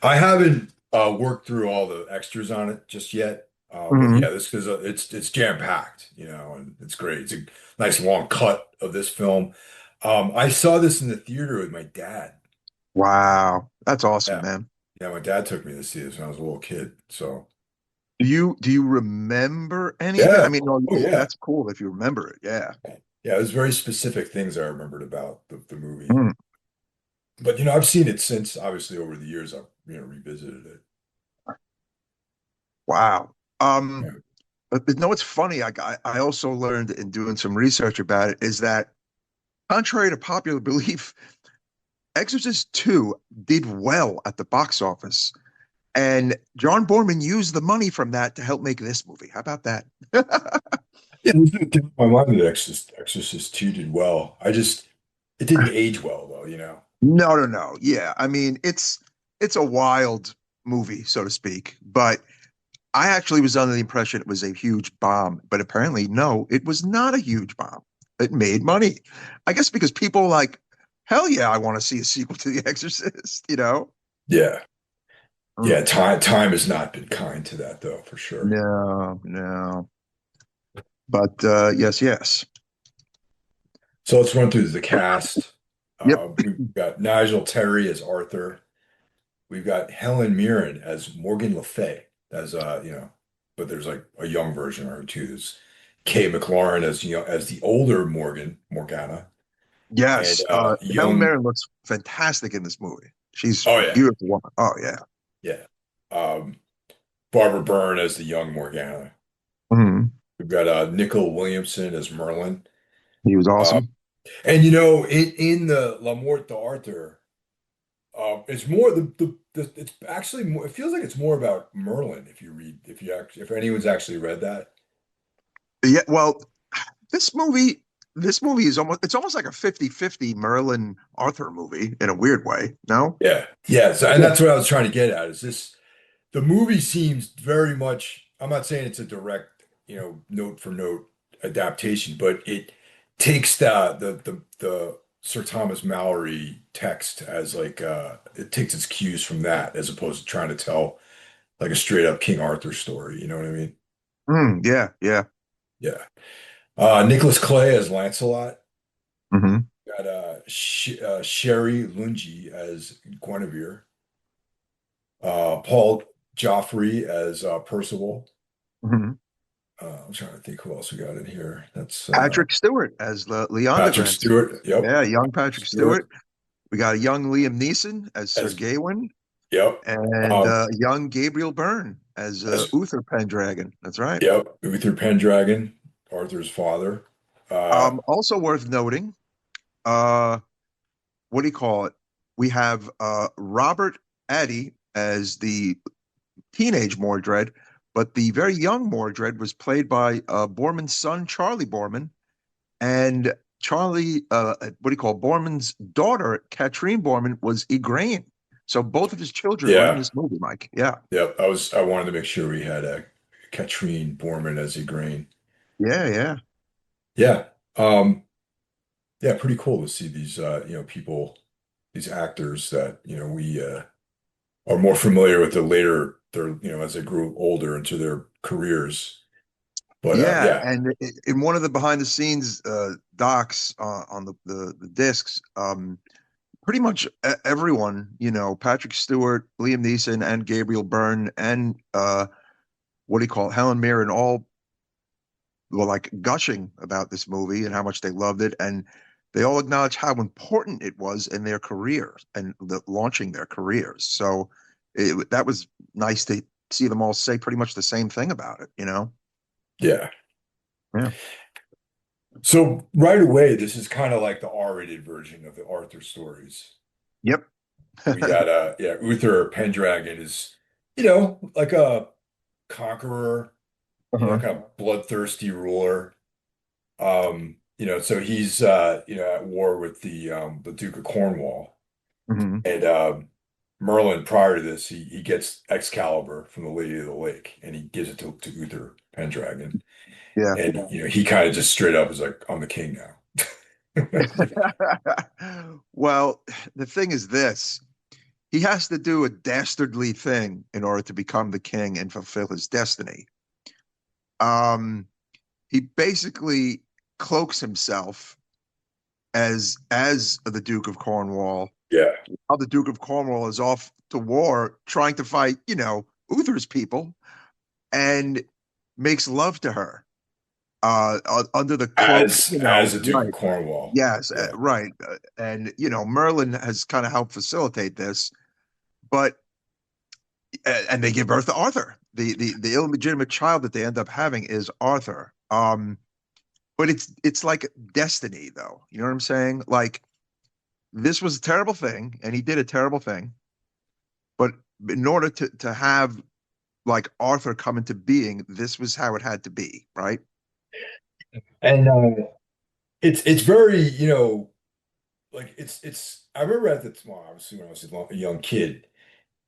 [SPEAKER 1] I haven't worked through all the extras on it just yet. But
[SPEAKER 2] Hmm.
[SPEAKER 1] yeah, this is it's jam-packed, and it's great. It's a nice long cut of this film. I saw this in the theater with my dad.
[SPEAKER 2] Wow, that's awesome,
[SPEAKER 1] Yeah.
[SPEAKER 2] man.
[SPEAKER 1] Yeah, my dad took me to see this when I was a little kid. So
[SPEAKER 2] Do you remember any of it? I
[SPEAKER 1] yeah.
[SPEAKER 2] mean, no,
[SPEAKER 1] Oh yeah.
[SPEAKER 2] that's cool if you remember it. Yeah.
[SPEAKER 1] Yeah, there's very specific things I remembered about the movie.
[SPEAKER 2] Mm,
[SPEAKER 1] But I've seen it since, obviously over the years I've revisited it.
[SPEAKER 2] wow.
[SPEAKER 1] Yeah.
[SPEAKER 2] But no, it's funny. I also learned in doing some research about it is that contrary to popular belief, Exorcist 2 did well at the box office. And John Boorman used the money from that to help make this movie. How about that?
[SPEAKER 1] Yeah, there's no doubt in my mind that Exorcist 2 did well. It didn't age well though.
[SPEAKER 2] No, no, no. Yeah, I mean it's a wild movie, so to speak. But I actually was under the impression it was a huge bomb, but apparently no, it was not a huge bomb. It made money. I guess because people like, hell yeah, I want to see a sequel to The Exorcist, you know?
[SPEAKER 1] Yeah.
[SPEAKER 2] Mm.
[SPEAKER 1] Yeah, time has not been kind to that though, for sure.
[SPEAKER 2] No, no. But yes, yes.
[SPEAKER 1] So let's run through the cast.
[SPEAKER 2] Yep.
[SPEAKER 1] We've got Nigel Terry as Arthur. We've got Helen Mirren as Morgan Le Fay, as but there's like a young version of her too. There's Kay McLaurin as as the older Morgana, and
[SPEAKER 2] Yes. Helen
[SPEAKER 1] young.
[SPEAKER 2] Mirren looks fantastic in this movie. She's
[SPEAKER 1] Oh
[SPEAKER 2] a
[SPEAKER 1] yeah,
[SPEAKER 2] beautiful woman. Oh yeah.
[SPEAKER 1] yeah. Um, Barbara Byrne as the young Morgana.
[SPEAKER 2] Mhm.
[SPEAKER 1] We've got Nicole Williamson as Merlin.
[SPEAKER 2] He was
[SPEAKER 1] Uh,
[SPEAKER 2] awesome.
[SPEAKER 1] and in the La Morte d'Arthur, it's more it's actually more, it feels like it's more about Merlin if anyone's actually read that.
[SPEAKER 2] Yeah, well, this movie this movie is almost like a 50-50 Merlin Arthur movie in a weird way. No?
[SPEAKER 1] Yeah. Yeah. So, and
[SPEAKER 2] Yeah.
[SPEAKER 1] that's what I was trying to get at is this, the movie seems very much, I'm not saying it's a direct, note for note adaptation, but it takes the Sir Thomas Malory text as like, it takes its cues from that as opposed to trying to tell like a straight up King Arthur story. You know what I mean?
[SPEAKER 2] Yeah, yeah.
[SPEAKER 1] Yeah. Nicholas Clay as Lancelot.
[SPEAKER 2] Hmm.
[SPEAKER 1] Got Sherry Lungi as Guinevere. Paul Joffrey as Percival.
[SPEAKER 2] Hmm.
[SPEAKER 1] I'm trying to think who else we got in here. That's
[SPEAKER 2] Patrick Stewart as the Leon de
[SPEAKER 1] Patrick
[SPEAKER 2] Grance.
[SPEAKER 1] Stewart. Yep.
[SPEAKER 2] Yeah, young Patrick
[SPEAKER 1] Patrick Stewart.
[SPEAKER 2] Stewart. We got a young Liam Neeson as Sir
[SPEAKER 1] As
[SPEAKER 2] Gawain
[SPEAKER 1] yep.
[SPEAKER 2] and
[SPEAKER 1] Um,
[SPEAKER 2] young Gabriel Byrne as
[SPEAKER 1] as
[SPEAKER 2] Uther Pendragon. That's right.
[SPEAKER 1] yep. Uther Pendragon, Arthur's father. Uh,
[SPEAKER 2] Also worth noting, uh, what do you call it? We have Robert Addy as the teenage Mordred, but the very young Mordred was played by Boorman's son, Charlie Boorman, and Charlie, what do you call it? Boorman's daughter, Katrine Boorman, was Igraine. So both of his children were in
[SPEAKER 1] yeah.
[SPEAKER 2] this movie, Mike. Yeah,
[SPEAKER 1] Yep. I wanted to make sure we had Katrine Boorman as Igraine.
[SPEAKER 2] yeah, yeah,
[SPEAKER 1] Yeah. Um, yeah, pretty cool to see these people, these actors that, we are more familiar with as they grew older into their careers. But
[SPEAKER 2] yeah.
[SPEAKER 1] yeah,
[SPEAKER 2] And in one of the behind the scenes docs on the discs, pretty much everyone, Patrick Stewart, Liam Neeson, and Gabriel Byrne, and what do you call it, Helen Mirren, all were like gushing about this movie and how much they loved it, and they all acknowledged how important it was in their careers and launching their careers. So that was nice to see them all say pretty much the same thing about it.
[SPEAKER 1] yeah.
[SPEAKER 2] Yeah.
[SPEAKER 1] So right away, this is kind of like the R-rated version of the Arthur stories.
[SPEAKER 2] Yep.
[SPEAKER 1] We got Uther Pendragon is, like a conqueror,
[SPEAKER 2] Uh-huh.
[SPEAKER 1] kind of bloodthirsty ruler. So he's at war with the Duke of Cornwall.
[SPEAKER 2] Hmm.
[SPEAKER 1] And Merlin, prior to this, he gets Excalibur from the Lady of the Lake, and he gives it to Uther Pendragon,
[SPEAKER 2] Yeah.
[SPEAKER 1] and he kind of just straight up is like, "I'm the king now."
[SPEAKER 2] Well, the thing is this. He has to do a dastardly thing in order to become the king and fulfill his destiny. Um, he basically cloaks himself as the Duke of Cornwall,
[SPEAKER 1] Yeah,
[SPEAKER 2] while the Duke of Cornwall is off to war trying to fight, Uther's people, and makes love to her under the cloak,
[SPEAKER 1] as a Duke of
[SPEAKER 2] right.
[SPEAKER 1] Cornwall.
[SPEAKER 2] Yes,
[SPEAKER 1] Yeah,
[SPEAKER 2] right. And Merlin has kind of helped facilitate this, but and they give birth to Arthur. The illegitimate child that they end up having is Arthur. But it's like destiny, though. You know what I'm saying? Like this was a terrible thing, and he did a terrible thing. But in order to have like Arthur come into being, this was how it had to be, right?
[SPEAKER 1] and it's very like it's. I remember at the well, obviously when I was a young kid,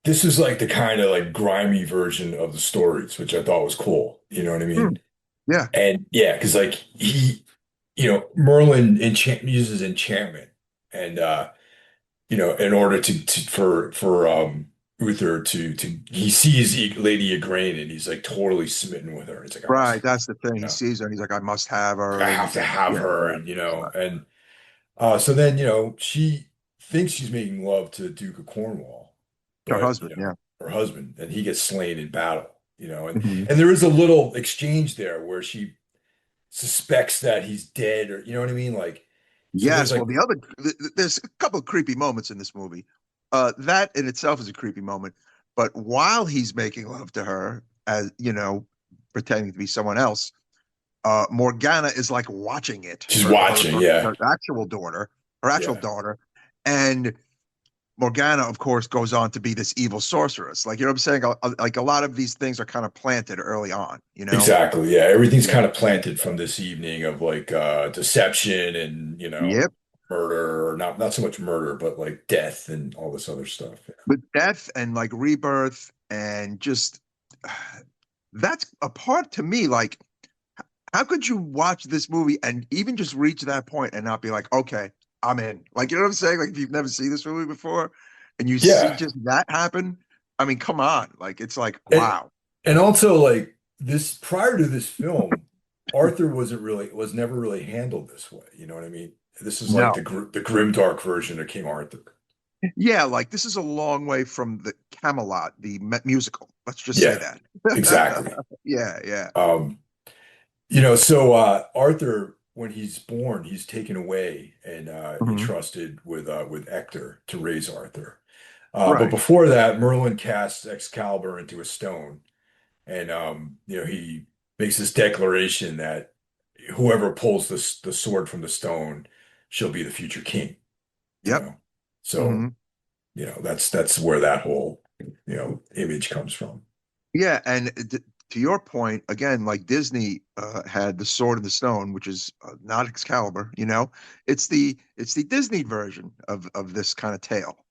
[SPEAKER 1] this is like the kind of like grimy version of the stories, which I thought was cool. You know what I
[SPEAKER 2] Hmm.
[SPEAKER 1] mean?
[SPEAKER 2] Yeah,
[SPEAKER 1] And yeah, because like Merlin uses enchantment, and in order for Uther to he sees Lady Igraine, and he's like totally smitten with her. And it's like I must
[SPEAKER 2] right.
[SPEAKER 1] have,
[SPEAKER 2] That's the thing.
[SPEAKER 1] you
[SPEAKER 2] He
[SPEAKER 1] know,
[SPEAKER 2] sees her, and he's like, "I must have
[SPEAKER 1] I
[SPEAKER 2] her,"
[SPEAKER 1] have to have
[SPEAKER 2] yeah,
[SPEAKER 1] her,
[SPEAKER 2] yeah,
[SPEAKER 1] and
[SPEAKER 2] right.
[SPEAKER 1] and so then she thinks she's making love to the Duke of Cornwall,
[SPEAKER 2] Her
[SPEAKER 1] but
[SPEAKER 2] husband, yeah.
[SPEAKER 1] her husband, and he gets slain in battle.
[SPEAKER 2] Mhm.
[SPEAKER 1] And there is a little exchange there where she suspects that he's dead, or you know what I mean, like. So there's
[SPEAKER 2] Yes,
[SPEAKER 1] like
[SPEAKER 2] well, there's a couple of creepy moments in this movie. That in itself is a creepy moment. But while he's making love to her, as pretending to be someone else, Morgana is like watching it.
[SPEAKER 1] she's watching, yeah,
[SPEAKER 2] Her actual daughter, her actual
[SPEAKER 1] yeah.
[SPEAKER 2] daughter, and Morgana, of course, goes on to be this evil sorceress. Like what I'm saying, like a lot of these things are kind of planted early on.
[SPEAKER 1] Exactly. Yeah. Everything's
[SPEAKER 2] Yeah.
[SPEAKER 1] kind of planted from this evening of like deception and,
[SPEAKER 2] Yep.
[SPEAKER 1] murder, or not so much murder, but like death and all this other stuff.
[SPEAKER 2] But death and like rebirth and just that's a part to me. Like, how could you watch this movie and even just reach that point and not be like, okay, I'm in? Like, you know what I'm saying? Like, if you've never seen this movie before and you see
[SPEAKER 1] Yeah.
[SPEAKER 2] just that happen, I mean, come on. Like, it's like,
[SPEAKER 1] And
[SPEAKER 2] wow.
[SPEAKER 1] and also like this prior to this film, Arthur was never really handled this way. You know what I mean? This is like
[SPEAKER 2] No.
[SPEAKER 1] the grimdark version of King Arthur.
[SPEAKER 2] Yeah, like this is a long way from the Camelot, the musical. Let's just say
[SPEAKER 1] Yeah,
[SPEAKER 2] that.
[SPEAKER 1] exactly.
[SPEAKER 2] Yeah, yeah.
[SPEAKER 1] Um, so Arthur, when he's born, he's taken away and
[SPEAKER 2] Mhm.
[SPEAKER 1] entrusted with Ector to raise Arthur. But
[SPEAKER 2] Right.
[SPEAKER 1] before that, Merlin casts Excalibur into a stone, and he makes this declaration that whoever pulls the sword from the stone shall be the future king. You
[SPEAKER 2] Yep.
[SPEAKER 1] know, so
[SPEAKER 2] Hmm.
[SPEAKER 1] that's where that whole image comes from.
[SPEAKER 2] Yeah, and to your point, again, like Disney had the Sword in the Stone, which is not Excalibur. It's the Disney version of this kind of tale.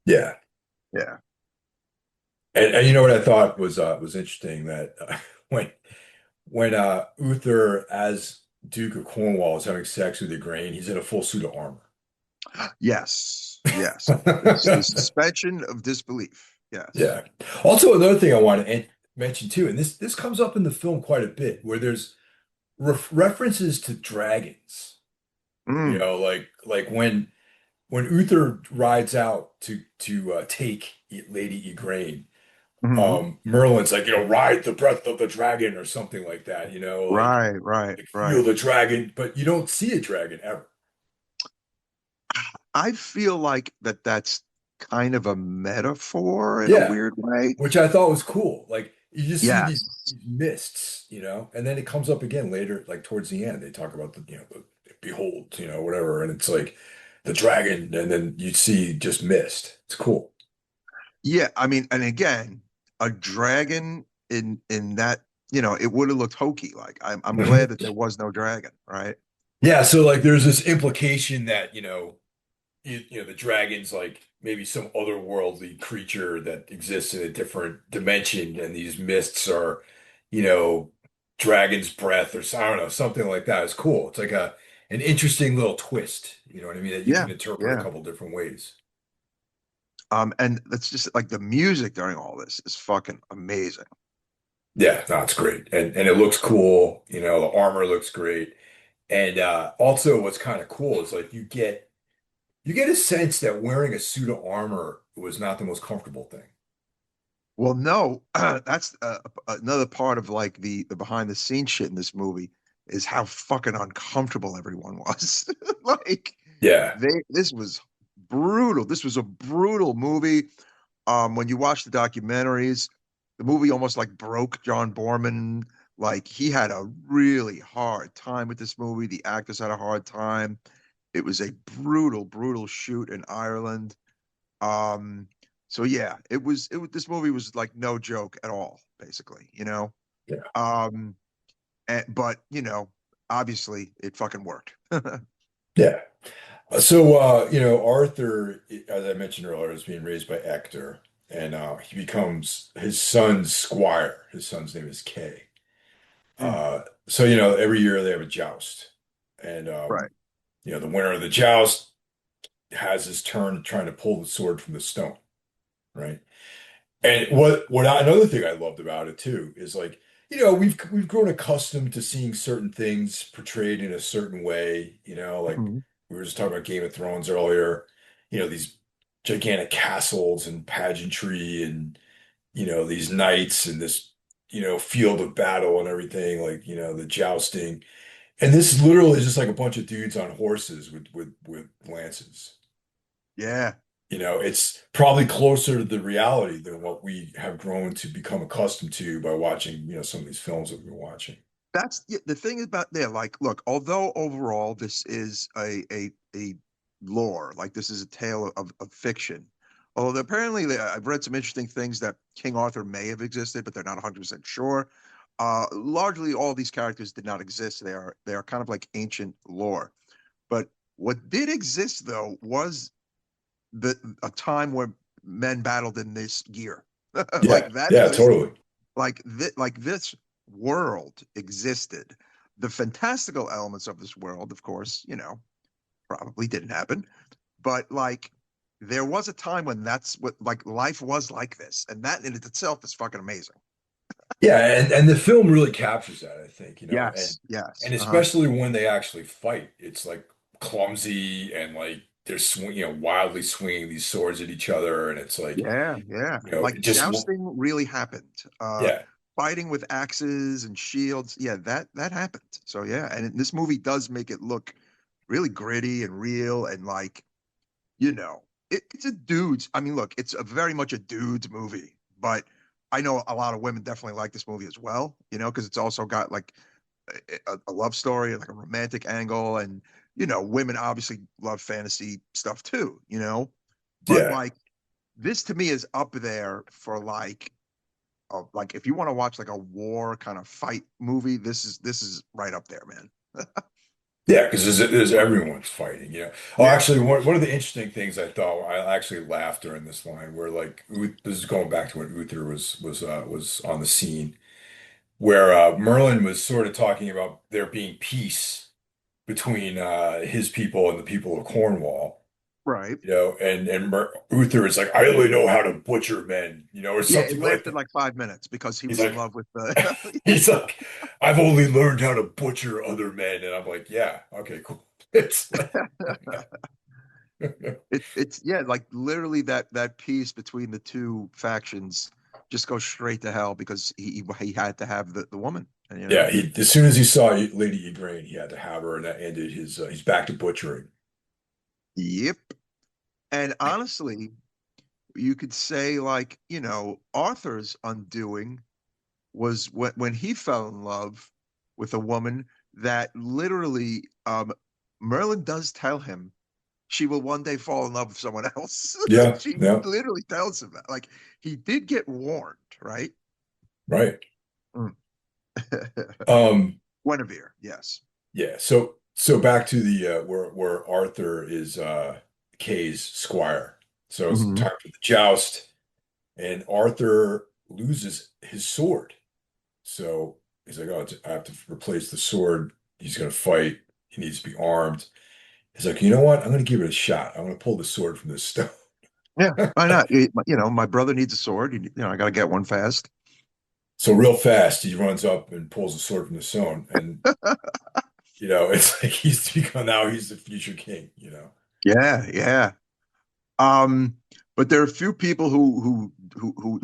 [SPEAKER 1] Yeah,
[SPEAKER 2] Yeah.
[SPEAKER 1] and you know what I thought was interesting that when Uther as Duke of Cornwall is having sex with Igraine, he's in a full suit of armor.
[SPEAKER 2] Yes. Yes. It's the suspension of disbelief. Yes.
[SPEAKER 1] Yeah. Also, another thing I want to mention too, and this comes up in the film quite a bit, where there's references to dragons.
[SPEAKER 2] Mm.
[SPEAKER 1] Like when Uther rides out to take Lady Igraine,
[SPEAKER 2] Hmm.
[SPEAKER 1] Merlin's like, ride the breath of the dragon or something like that,
[SPEAKER 2] Right. Right.
[SPEAKER 1] like feel
[SPEAKER 2] Right.
[SPEAKER 1] the dragon, but you don't see a dragon ever.
[SPEAKER 2] I feel like that's kind of a metaphor in a
[SPEAKER 1] Yeah,
[SPEAKER 2] weird way.
[SPEAKER 1] which I thought was cool. Like you just see
[SPEAKER 2] Yes.
[SPEAKER 1] these mists, and then it comes up again later, like towards the end. They talk about the behold, whatever, and it's like the dragon, and then you see just mist. It's cool.
[SPEAKER 2] Yeah, I mean, and again, a dragon in that, it would have looked hokey. Like I'm glad that there was no dragon, right?
[SPEAKER 1] Yeah, so like there's this implication that the dragon's like maybe some otherworldly creature that exists in a different dimension, and these mists are, you know, dragon's breath or I don't know, something like that. It's cool. It's like a an interesting little twist, you know what I mean, that you
[SPEAKER 2] Yeah,
[SPEAKER 1] can interpret a
[SPEAKER 2] yeah.
[SPEAKER 1] couple different ways.
[SPEAKER 2] And that's just like the music during all this is fucking amazing.
[SPEAKER 1] Yeah, no, it's great. And it looks cool, you know, the armor looks great. And also what's kind of cool is like you get a sense that wearing a suit of armor was not the most comfortable thing.
[SPEAKER 2] Well, no, that's another part of like the behind the scenes shit in this movie is how fucking uncomfortable everyone was. Like
[SPEAKER 1] Yeah.
[SPEAKER 2] this was brutal. This was a brutal movie. When you watch the documentaries, the movie almost like broke John Boorman. Like he had a really hard time with this movie. The actors had a hard time. It was a brutal, brutal shoot in Ireland. Um, so yeah, it was this movie was like no joke at all, basically, you know.
[SPEAKER 1] Yeah.
[SPEAKER 2] Um, but you know, obviously it fucking worked.
[SPEAKER 1] Yeah. So, you know, Arthur, as I mentioned earlier, is being raised by Ector, and he becomes his son's squire. His son's name is Kay.
[SPEAKER 2] Mm,
[SPEAKER 1] So, you know, every year they have a joust, and
[SPEAKER 2] right.
[SPEAKER 1] you know, the winner of the joust has his turn trying to pull the sword from the stone, right? And another thing I loved about it too is like, you know, we've grown accustomed to seeing certain things portrayed in a certain way, you know, like
[SPEAKER 2] Mhm.
[SPEAKER 1] we were just talking about Game of Thrones earlier, you know, these gigantic castles and pageantry and, you know, these knights and this, you know, field of battle and everything, like, you know, the jousting. And this literally is just like a bunch of dudes on horses with lances.
[SPEAKER 2] Yeah.
[SPEAKER 1] You know, it's probably closer to the reality than what we have grown to become accustomed to by watching, you know, some of these films that we're watching.
[SPEAKER 2] That's yeah, the thing about there. Like, look, although overall this is a lore, like this is a tale of fiction. Although apparently I've read some interesting things that King Arthur may have existed, but they're not 100% sure. Largely, all these characters did not exist. They are kind of like ancient lore. But what did exist though was the a time where men battled in this gear.
[SPEAKER 1] Yeah,
[SPEAKER 2] Like that
[SPEAKER 1] yeah,
[SPEAKER 2] existed.
[SPEAKER 1] totally.
[SPEAKER 2] Like this world existed. The fantastical elements of this world, of course, you know, probably didn't happen. But like there was a time when that's what like life was like this. And that in itself is fucking amazing.
[SPEAKER 1] Yeah, and the film really captures that, I think, you know,
[SPEAKER 2] Yes, yes.
[SPEAKER 1] and
[SPEAKER 2] Uh-huh.
[SPEAKER 1] especially when they actually fight, it's like clumsy and like they're you know, wildly swinging these swords at each other, and it's like,
[SPEAKER 2] Yeah, yeah.
[SPEAKER 1] you know,
[SPEAKER 2] Like
[SPEAKER 1] it just
[SPEAKER 2] jousting really happened.
[SPEAKER 1] yeah,
[SPEAKER 2] Fighting with axes and shields. Yeah, that happened. So yeah, and this movie does make it look really gritty and real and like, you know, it's a dude's. I mean, look, it's a very much a dude's movie, but I know a lot of women definitely like this movie as well, you know, because it's also got like a love story, like a romantic angle, and you know, women obviously love fantasy stuff too, you know. But
[SPEAKER 1] yeah.
[SPEAKER 2] like this to me is up there for like if you want to watch like a war kind of fight movie, this is right up there, man.
[SPEAKER 1] Yeah, because there's everyone's fighting, you know. Oh,
[SPEAKER 2] Yeah.
[SPEAKER 1] actually, one of the interesting things I thought I actually laughed during this line where like this is going back to when Uther was on the scene where Merlin was sort of talking about there being peace between his people and the people of Cornwall,
[SPEAKER 2] Right.
[SPEAKER 1] you know, and Uther is like, I only know how to butcher men, you know, or
[SPEAKER 2] Yeah, it
[SPEAKER 1] something like
[SPEAKER 2] lasted
[SPEAKER 1] that.
[SPEAKER 2] like 5 minutes because he
[SPEAKER 1] He's
[SPEAKER 2] was in
[SPEAKER 1] like,
[SPEAKER 2] love with the
[SPEAKER 1] he's like, I've only learned how to butcher other men, and I'm like, yeah, okay, cool. It's like.
[SPEAKER 2] it's yeah, like literally that piece between the two factions just goes straight to hell because he had to have the woman, you
[SPEAKER 1] Yeah,
[SPEAKER 2] know?
[SPEAKER 1] he as soon as he saw Lady Igraine, he had to have her, and that ended his. He's back to butchering.
[SPEAKER 2] Yep. And honestly, you could say like, you know, Arthur's undoing was when he fell in love with a woman that literally Merlin does tell him she will one day fall in love with someone else.
[SPEAKER 1] Yeah,
[SPEAKER 2] She
[SPEAKER 1] yeah,
[SPEAKER 2] literally tells him that. Like he did get warned, right?
[SPEAKER 1] right.
[SPEAKER 2] Mm.
[SPEAKER 1] Um,
[SPEAKER 2] Guinevere, yes.
[SPEAKER 1] yeah. So back to the where Arthur is Kay's squire. So it's
[SPEAKER 2] Hmm.
[SPEAKER 1] time for the joust, and Arthur loses his sword. So he's like, "Oh, I have to replace the sword. He's going to fight. He needs to be armed." He's like, "You know what? I'm going to give it a shot. I'm going to pull the sword from this stone."
[SPEAKER 2] Yeah, why not? My brother needs a sword. I got to get one fast.
[SPEAKER 1] So real fast, he runs up and pulls the sword from the stone, and it's like he's the future king.
[SPEAKER 2] Yeah, yeah. Um, but there are a few people who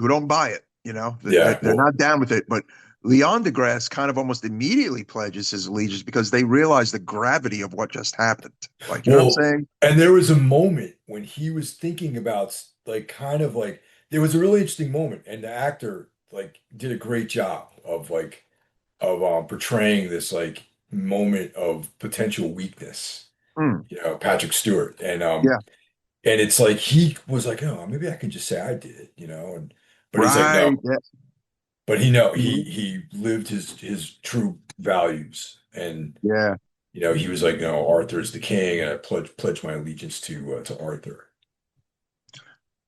[SPEAKER 2] don't buy it.
[SPEAKER 1] Yeah.
[SPEAKER 2] They're
[SPEAKER 1] Well,
[SPEAKER 2] not down with it. But Leon deGrasse kind of almost immediately pledges his allegiance because they realize the gravity of what just happened. Like, you know what I'm
[SPEAKER 1] well,
[SPEAKER 2] saying?
[SPEAKER 1] and there was a moment when he was thinking about like kind of like there was a really interesting moment, and the actor like did a great job of portraying this like moment of potential weakness.
[SPEAKER 2] Hmm.
[SPEAKER 1] Patrick Stewart,
[SPEAKER 2] Yeah.
[SPEAKER 1] and it's like he was like, oh, maybe I can just say I did, and but he's like, no,
[SPEAKER 2] Right. Yeah.
[SPEAKER 1] but he no, he
[SPEAKER 2] Mhm.
[SPEAKER 1] he lived his true values, and
[SPEAKER 2] Yeah.
[SPEAKER 1] he was like, no, Arthur's the king, and I pledge my allegiance to Arthur.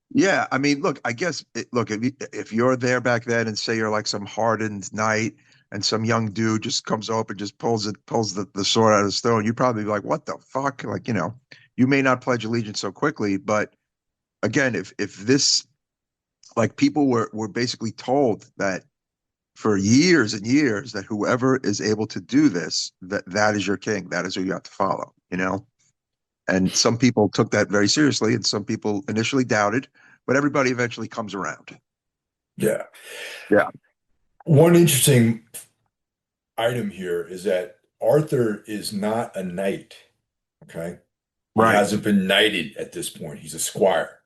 [SPEAKER 2] Yeah, I mean, look, I guess look, if you're there back then and say you're like some hardened knight and some young dude just comes up and just pulls the sword out of the stone, you'd probably be like, what the fuck? Like, you may not pledge allegiance so quickly, but again, if this like people were basically told that for years and years that whoever is able to do this, that is your king, that is who you have to follow. And some people took that very seriously, and some people initially doubted, but everybody eventually comes around.
[SPEAKER 1] Yeah.
[SPEAKER 2] Yeah.
[SPEAKER 1] One interesting item here is that Arthur is not a knight. Okay. He
[SPEAKER 2] Right.
[SPEAKER 1] hasn't been knighted at this point. He's a squire,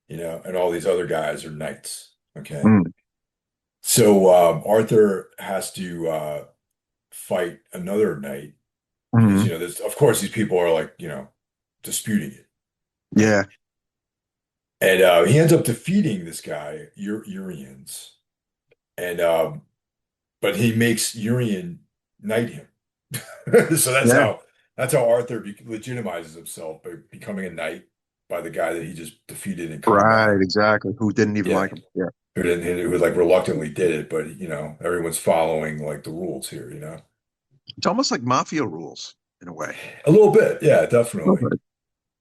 [SPEAKER 1] and all these other guys are knights. Okay.
[SPEAKER 2] Mm.
[SPEAKER 1] So Arthur has to fight another knight because
[SPEAKER 2] Hmm.
[SPEAKER 1] there's of course these people are like disputing it, right?
[SPEAKER 2] Yeah.
[SPEAKER 1] And he ends up defeating this guy, Urians, and but he makes Urian knight him. So that's
[SPEAKER 2] Yeah.
[SPEAKER 1] how Arthur legitimizes himself by becoming a knight by the guy that he just defeated in
[SPEAKER 2] Right.
[SPEAKER 1] combat.
[SPEAKER 2] Exactly. Who didn't even
[SPEAKER 1] Yeah,
[SPEAKER 2] like him? Yeah.
[SPEAKER 1] who like reluctantly did it, but everyone's following like the rules here.
[SPEAKER 2] It's almost like mafia rules in a way.
[SPEAKER 1] A little bit, yeah, definitely.
[SPEAKER 2] Okay.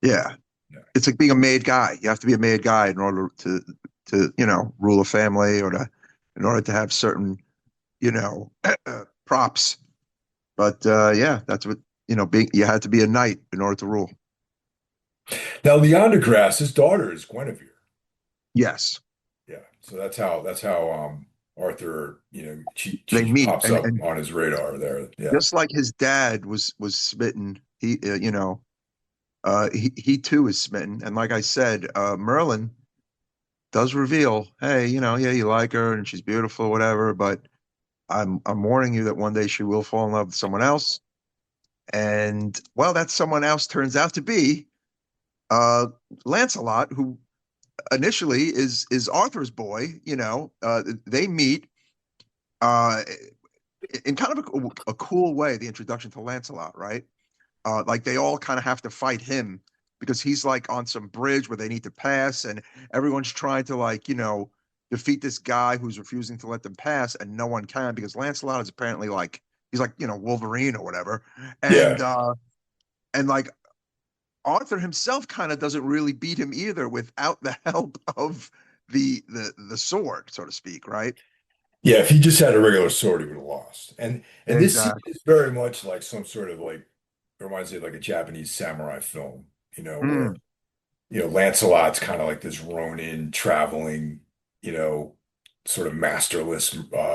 [SPEAKER 2] Yeah.
[SPEAKER 1] Yeah.
[SPEAKER 2] It's like being a made guy. You have to be a made guy in order to rule a family or in order to have certain, props. But yeah, that's what, you had to be a knight in order to rule.
[SPEAKER 1] Now, Leondegrasse, his daughter is Guinevere.
[SPEAKER 2] Yes.
[SPEAKER 1] Yeah, so that's how Arthur,
[SPEAKER 2] They
[SPEAKER 1] she
[SPEAKER 2] meet.
[SPEAKER 1] pops
[SPEAKER 2] And,
[SPEAKER 1] up
[SPEAKER 2] and
[SPEAKER 1] on his radar there. Yeah,
[SPEAKER 2] just like his dad was smitten, he too is smitten. And like I said, Merlin does reveal, hey, yeah, you like her and she's beautiful, whatever, but I'm warning you that one day she will fall in love with someone else. And well, that someone else turns out to be uh Lancelot, who initially is Arthur's boy. They meet uh in kind of a cool way, the introduction to Lancelot, right? Like they all kind of have to fight him because he's like on some bridge where they need to pass, and everyone's trying to like defeat this guy who's refusing to let them pass, and no one can because Lancelot is apparently like he's like Wolverine or whatever,
[SPEAKER 1] yeah,
[SPEAKER 2] and like Arthur himself kind of doesn't really beat him either without the help of the sword, so to speak, right?
[SPEAKER 1] yeah. If he just had a regular sword, he would have lost. And this scene
[SPEAKER 2] Exactly.
[SPEAKER 1] is very much like some sort of like it reminds me of like a Japanese samurai film, where
[SPEAKER 2] Mm,
[SPEAKER 1] Lancelot's kind of like this Ronin traveling, you know, sort of masterless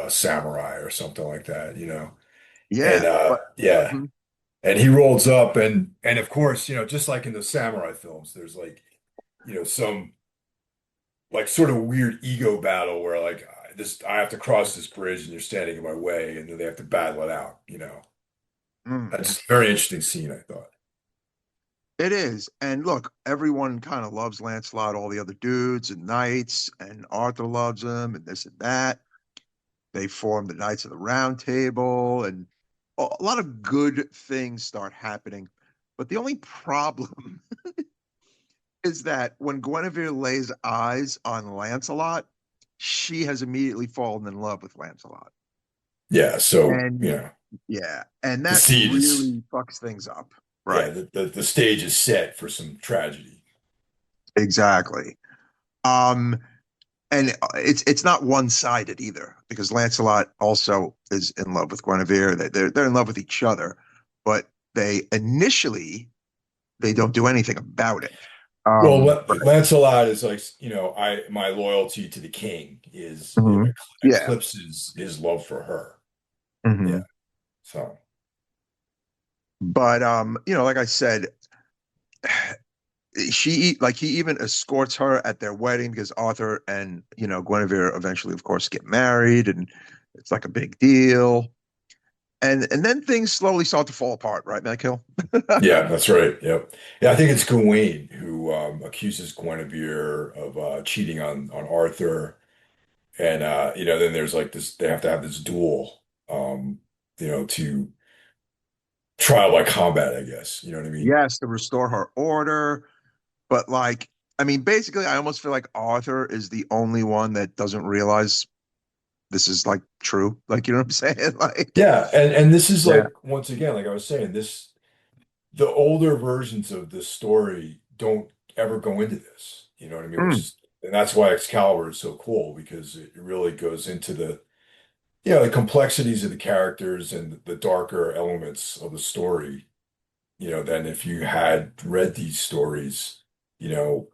[SPEAKER 1] samurai or something like that. And
[SPEAKER 2] yeah, but
[SPEAKER 1] yeah.
[SPEAKER 2] mhm.
[SPEAKER 1] And he rolls up and of course, just like in the samurai films, there's like, some like sort of weird ego battle where like I have to cross this bridge and you're standing in my way and then they have to battle it out.
[SPEAKER 2] Mm.
[SPEAKER 1] That's just a very interesting scene, I thought.
[SPEAKER 2] It is. And look, everyone kind of loves Lancelot, all the other dudes and knights, and Arthur loves him, and this and that. They form the Knights of the Round Table, and a lot of good things start happening. But the only problem is that when Guinevere lays eyes on Lancelot, she has immediately fallen in love with Lancelot.
[SPEAKER 1] Yeah, so
[SPEAKER 2] And yeah, and
[SPEAKER 1] the
[SPEAKER 2] that
[SPEAKER 1] seed is
[SPEAKER 2] really fucks things up.
[SPEAKER 1] yeah,
[SPEAKER 2] Right.
[SPEAKER 1] the stage is set for some tragedy.
[SPEAKER 2] Exactly. Um, and it's not one-sided either because Lancelot also is in love with Guinevere. They're in love with each other, but they don't do anything about it.
[SPEAKER 1] Well,
[SPEAKER 2] Right.
[SPEAKER 1] Lancelot is like, I my loyalty to the king is,
[SPEAKER 2] Mhm. Yeah.
[SPEAKER 1] eclipses his love for her. Yeah.
[SPEAKER 2] Hmm.
[SPEAKER 1] So,
[SPEAKER 2] But like I said, he even escorts her at their wedding because Arthur and Guinevere eventually, of course, get married, and it's like a big deal. And then things slowly start to fall apart, right, Matt Kill?
[SPEAKER 1] yeah, that's right. Yep. Yeah, I think it's Gawain who accuses Guinevere of cheating on Arthur. And then there's like this, they have to have this duel, to trial by combat, I guess. You know what I mean?
[SPEAKER 2] Yes, to restore her order. But like, I mean, basically, I almost feel like Arthur is the only one that doesn't realize this is like true. Like, you know what I'm saying? Like,
[SPEAKER 1] Yeah, and this is
[SPEAKER 2] yeah.
[SPEAKER 1] like once again, like I was saying, the older versions of this story don't ever go into this. You know what I mean?
[SPEAKER 2] Mm,
[SPEAKER 1] And that's why Excalibur is so cool because it really goes into the complexities of the characters and the darker elements of the story, than if you had read these stories, you know,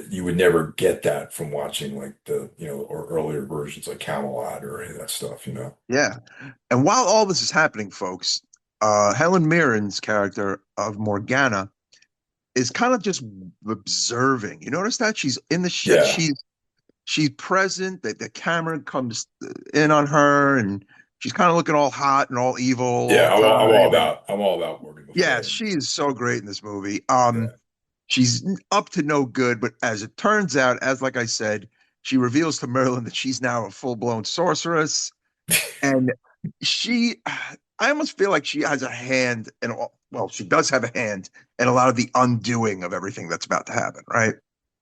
[SPEAKER 1] you would never get that from watching like or earlier versions like Camelot or any of that stuff.
[SPEAKER 2] yeah. And while all this is happening, folks, Helen Mirren's character of Morgana is kind of just observing. You notice that she's in the shit.
[SPEAKER 1] Yeah.
[SPEAKER 2] She's present. That the camera comes in on her, and she's kind of looking all hot and all evil all
[SPEAKER 1] Yeah,
[SPEAKER 2] the time. And
[SPEAKER 1] I'm all about Morgan Le
[SPEAKER 2] yeah,
[SPEAKER 1] Fay.
[SPEAKER 2] she is so great in this movie.
[SPEAKER 1] Yeah.
[SPEAKER 2] She's up to no good, but as it turns out, as like I said, she reveals to Merlin that she's now a full-blown sorceress, and she, I almost feel like she has a hand in all, well, she does have a hand in a lot of the undoing of everything that's about to happen, right?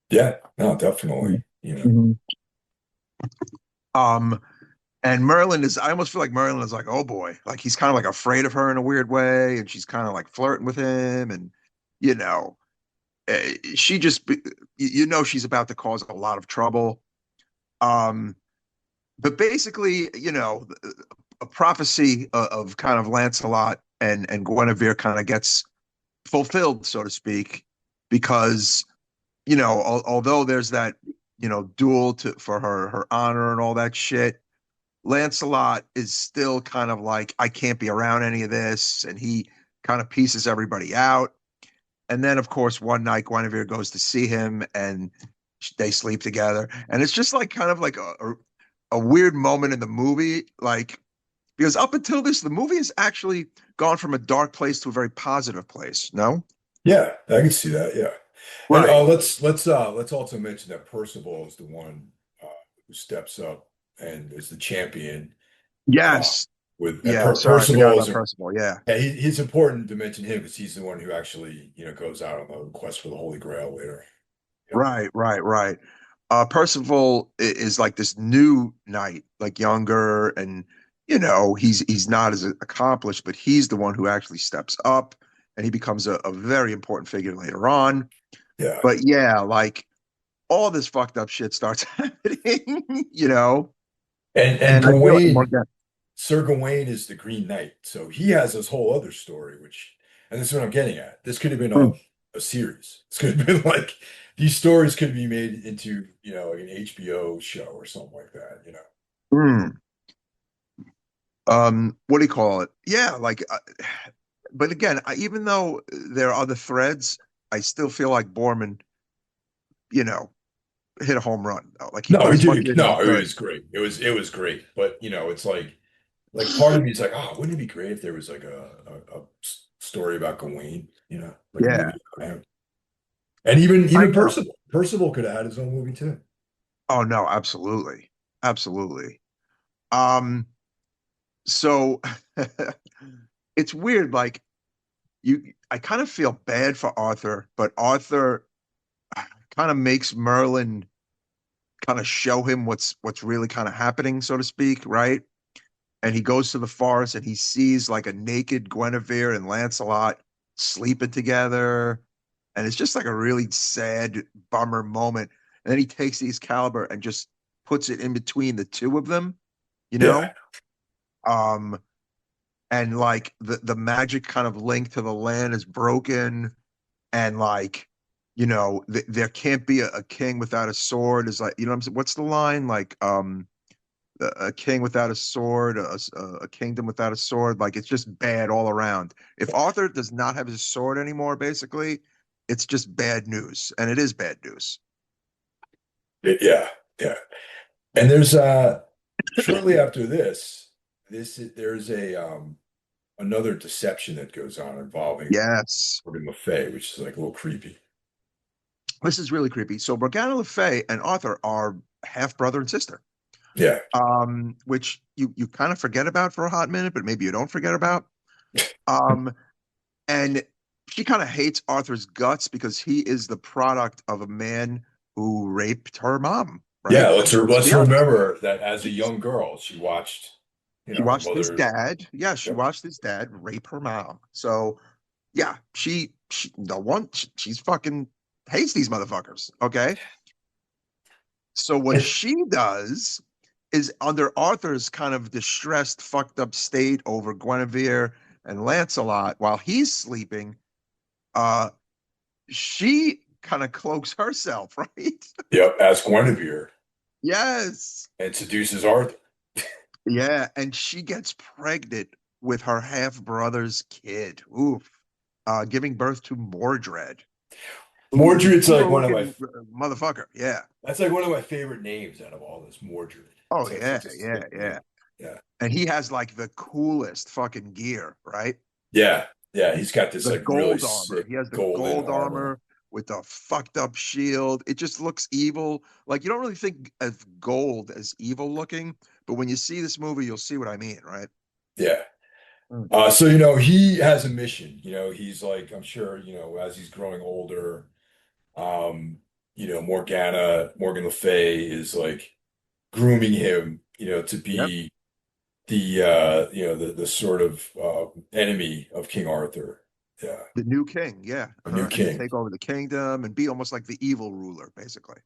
[SPEAKER 1] Yeah, no, definitely.
[SPEAKER 2] Mhm. Um, and Merlin is, I almost feel like Merlin is like, oh boy, like he's kind of like afraid of her in a weird way, and she's kind of like flirting with him, and you know, she just, she's about to cause a lot of trouble. Um, but basically, a prophecy of kind of Lancelot and Guinevere kind of gets fulfilled, so to speak, because although there's that duel for her honor and all that shit, Lancelot is still kind of like, I can't be around any of this, and he kind of pieces everybody out. And then, of course, one night Guinevere goes to see him, and they sleep together, and it's just like kind of like a weird moment in the movie, like because up until this, the movie has actually gone from a dark place to a very positive place. No,
[SPEAKER 1] Yeah, I can see that. Yeah. And
[SPEAKER 2] right?
[SPEAKER 1] let's also mention that Percival is the one uh, who steps up and is the champion. Uh,
[SPEAKER 2] Yes,
[SPEAKER 1] with and
[SPEAKER 2] yeah. Sorry, I forgot
[SPEAKER 1] Percival
[SPEAKER 2] about
[SPEAKER 1] is
[SPEAKER 2] Percival. Yeah,
[SPEAKER 1] yeah, he's important to mention him because he's the one who actually goes out on the quest for the Holy Grail later. Yep.
[SPEAKER 2] right, right, right. Percival is like this new knight, like younger, and he's not as accomplished, but he's the one who actually steps up, and he becomes a very important figure later on.
[SPEAKER 1] Yeah.
[SPEAKER 2] But yeah, like all this fucked up shit starts happening.
[SPEAKER 1] And
[SPEAKER 2] And I feel like
[SPEAKER 1] Gawain,
[SPEAKER 2] Morgan.
[SPEAKER 1] Sir Gawain is the Green Knight, so he has this whole other story, and this is what I'm getting at. This could have been
[SPEAKER 2] Mm,
[SPEAKER 1] a series. This could have been like these stories could be made into like an HBO show or something like that.
[SPEAKER 2] mm. What do you call it? Yeah, like, but again, even though there are other threads, I still feel like Boorman, you know, hit a home run. Though. Like he
[SPEAKER 1] No,
[SPEAKER 2] put
[SPEAKER 1] he
[SPEAKER 2] as much
[SPEAKER 1] did.
[SPEAKER 2] in as he
[SPEAKER 1] No, it
[SPEAKER 2] could.
[SPEAKER 1] was great. It was great. But it's like part of me is like, oh, wouldn't it be great if there was like a story about Gawain? Like a
[SPEAKER 2] Yeah,
[SPEAKER 1] movie about him. And
[SPEAKER 2] I
[SPEAKER 1] even
[SPEAKER 2] know.
[SPEAKER 1] Percival could have had his own movie too.
[SPEAKER 2] Oh no, absolutely, absolutely. Um, so it's weird. Like I kind of feel bad for Arthur, but Arthur kind of makes Merlin kind of show him what's really kind of happening, so to speak, right? And he goes to the forest and he sees like a naked Guinevere and Lancelot sleeping together. And it's just like a really sad bummer moment. And then he takes the Excalibur and just puts it in between the two of them, you
[SPEAKER 1] Yeah.
[SPEAKER 2] know? Um, and like the magic kind of link to the land is broken, and like, there can't be a king without a sword is like, what I'm saying? What's the line? Like, a king without a sword, a kingdom without a sword. Like it's just bad all around. If Arthur does not have his sword anymore, basically, it's just bad news, and it is bad news.
[SPEAKER 1] Yeah. Yeah. And there's shortly after there's a another deception that goes on involving
[SPEAKER 2] Yes,
[SPEAKER 1] Morgan Le Fay, which is like a little creepy.
[SPEAKER 2] this is really creepy. So Morgana Le Fay and Arthur are half brother and sister,
[SPEAKER 1] Yeah.
[SPEAKER 2] which you kind of forget about for a hot minute, but maybe you don't forget about. Um, and she kind of hates Arthur's guts because he is the product of a man who raped her mom,
[SPEAKER 1] Yeah,
[SPEAKER 2] right? Let's
[SPEAKER 1] let's
[SPEAKER 2] be honest.
[SPEAKER 1] remember that as a young girl, she watched,
[SPEAKER 2] She
[SPEAKER 1] her
[SPEAKER 2] watched this
[SPEAKER 1] mother.
[SPEAKER 2] dad. Yeah, she
[SPEAKER 1] Yep.
[SPEAKER 2] watched this dad rape her mom. So yeah, she the one she's fucking hates these motherfuckers. Okay. So what
[SPEAKER 1] And-
[SPEAKER 2] she does is under Arthur's kind of distressed, fucked up state over Guinevere and Lancelot while he's sleeping, uh, she kind of cloaks herself, right?
[SPEAKER 1] Yep, as Guinevere
[SPEAKER 2] Yes.
[SPEAKER 1] and seduces Arthur.
[SPEAKER 2] Yeah, and she gets pregnant with her half brother's kid. Oof. Giving birth to Mordred, who is an
[SPEAKER 1] Mordred's like
[SPEAKER 2] evil
[SPEAKER 1] one of my
[SPEAKER 2] looking motherfucker. Yeah.
[SPEAKER 1] that's like one of my favorite names out of all this, Mordred.
[SPEAKER 2] Oh
[SPEAKER 1] It's like
[SPEAKER 2] yeah,
[SPEAKER 1] such a
[SPEAKER 2] yeah,
[SPEAKER 1] sick
[SPEAKER 2] yeah.
[SPEAKER 1] name. Yeah.
[SPEAKER 2] And he has like the coolest fucking gear, right?
[SPEAKER 1] Yeah. Yeah. He's got this
[SPEAKER 2] The
[SPEAKER 1] like really
[SPEAKER 2] gold armor.
[SPEAKER 1] sick
[SPEAKER 2] He has the
[SPEAKER 1] golden
[SPEAKER 2] gold
[SPEAKER 1] armor.
[SPEAKER 2] armor with the fucked up shield. It just looks evil. Like you don't really think of gold as evil looking, but when you see this movie, you'll see what I mean, right?
[SPEAKER 1] Yeah.
[SPEAKER 2] Mm.
[SPEAKER 1] So he has a mission. He's like, I'm sure, as he's growing older, um, Morgan Le Fay is like grooming him, to
[SPEAKER 2] Yep.
[SPEAKER 1] be the sort of enemy of King Arthur. Yeah,
[SPEAKER 2] The new king, yeah.
[SPEAKER 1] a new
[SPEAKER 2] And to
[SPEAKER 1] king.
[SPEAKER 2] take over the kingdom and be almost like the evil ruler, basically.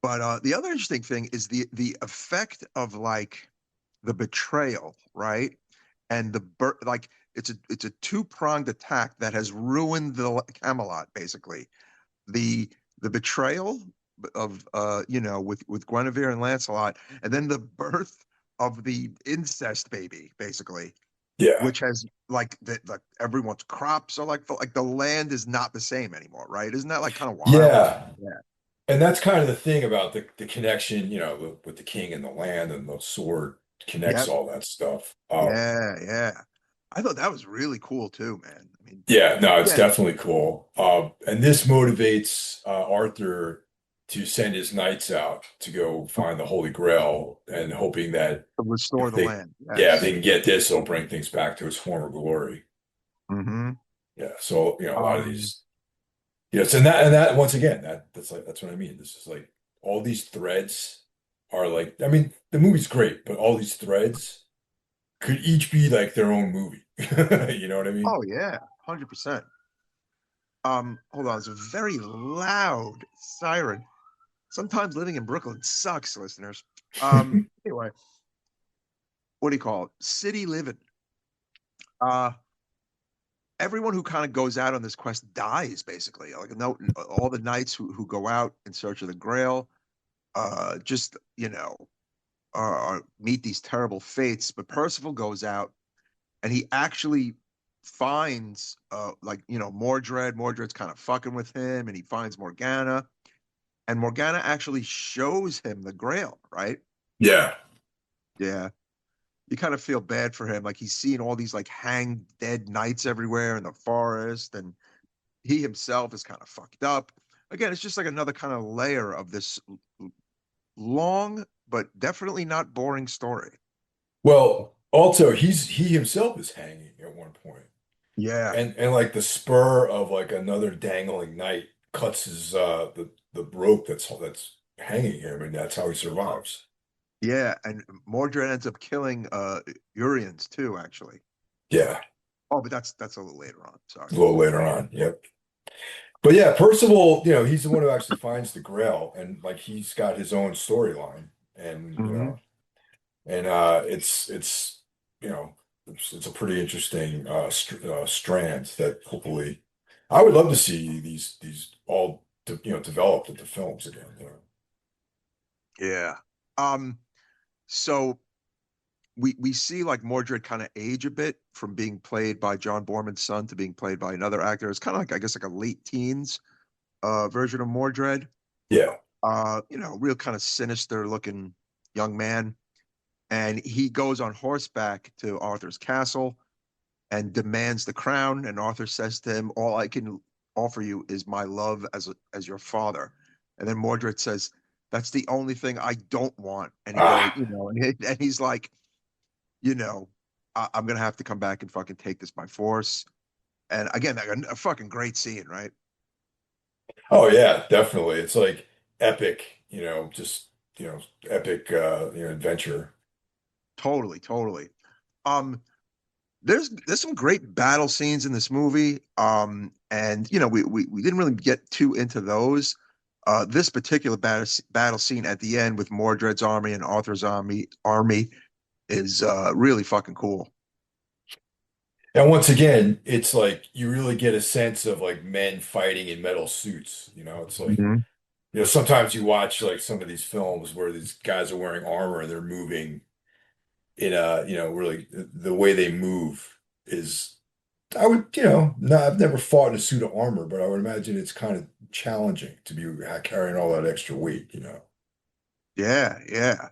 [SPEAKER 2] But the other interesting thing is the effect of like the betrayal, right? And like it's a two-pronged attack that has ruined the Camelot, basically. The the betrayal of with Guinevere and Lancelot, and then the birth of the incest baby, basically,
[SPEAKER 1] Yeah,
[SPEAKER 2] which has like everyone's crops are like the land is not the same anymore, right? Isn't that like kind of wild?
[SPEAKER 1] yeah.
[SPEAKER 2] Yeah.
[SPEAKER 1] And that's kind of the thing about the connection, with the king and the land and the sword connects
[SPEAKER 2] Yep.
[SPEAKER 1] all that stuff.
[SPEAKER 2] Yeah, yeah. I thought that was really cool too, man. I mean,
[SPEAKER 1] Yeah, no, it's
[SPEAKER 2] again,
[SPEAKER 1] definitely cool. And this motivates Arthur to send his knights out to go find the Holy Grail, and hoping that
[SPEAKER 2] to restore
[SPEAKER 1] if
[SPEAKER 2] the
[SPEAKER 1] they,
[SPEAKER 2] land.
[SPEAKER 1] yeah, if
[SPEAKER 2] Yes.
[SPEAKER 1] they can get this, they'll bring things back to its former glory.
[SPEAKER 2] Hmm.
[SPEAKER 1] Yeah, so a lot of
[SPEAKER 2] Um,
[SPEAKER 1] these, yes, and that once again, that's what I mean. This is like all these threads are like, I mean, the movie's great, but all these threads could each be like their own movie. You know what I mean?
[SPEAKER 2] oh yeah, 100%. Hold on, it's a very loud siren. Sometimes living in Brooklyn sucks, listeners. Anyway, what do you call it? City living. Uh, Everyone who kind of goes out on this quest dies, basically. Like no, all the knights who go out in search of the Grail, just meet these terrible fates. But Percival goes out and he actually finds Mordred. Mordred's kind of fucking with him, and he finds Morgana, and Morgana actually shows him the Grail, right?
[SPEAKER 1] Yeah.
[SPEAKER 2] Yeah. You kind of feel bad for him. Like he's seeing all these like hang dead knights everywhere in the forest, and he himself is kind of fucked up. Again, it's just like another kind of layer of this long but definitely not boring story.
[SPEAKER 1] Well, also he himself is hanging at one point.
[SPEAKER 2] Yeah.
[SPEAKER 1] And like the spur of like another dangling knight cuts his the rope that's hanging him, and that's how he survives.
[SPEAKER 2] Yeah, and Mordred ends up killing Urians too, actually.
[SPEAKER 1] Yeah,
[SPEAKER 2] Oh, but that's a little later on. Sorry.
[SPEAKER 1] a little later on. Yep. But yeah, Percival, he's the one who actually finds the Grail, and like he's got his own storyline, and
[SPEAKER 2] Hmm.
[SPEAKER 1] it's you know it's a pretty interesting strand that hopefully I would love to see these all developed into films again.
[SPEAKER 2] Yeah. Um, so we see like Mordred kind of age a bit from being played by John Boorman's son to being played by another actor. It's kind of like I guess like a late teens version of Mordred.
[SPEAKER 1] Yeah,
[SPEAKER 2] Real kind of sinister looking young man. And he goes on horseback to Arthur's castle and demands the crown. And Arthur says to him, "All I can offer you is my love as your father." And then Mordred says, "That's the only thing I don't want." And he goes,
[SPEAKER 1] ah,
[SPEAKER 2] and he's like, you know, I'm gonna have to come back and fucking take this by force. And again, like a fucking great scene, right?
[SPEAKER 1] oh yeah, definitely. It's like epic, just epic, adventure.
[SPEAKER 2] Totally, totally. Um, there's some great battle scenes in this movie. And we didn't really get too into those. This particular battle scene at the end with Mordred's army and Arthur's army is really fucking cool.
[SPEAKER 1] And once again, it's like you really get a sense of like men fighting in metal suits. It's like,
[SPEAKER 2] Mhm.
[SPEAKER 1] sometimes you watch like some of these films where these guys are wearing armor and they're moving in a, really the way they move is, I would, no, I've never fought in a suit of armor, but I would imagine it's kind of challenging to be carrying all that extra weight.
[SPEAKER 2] Yeah, yeah.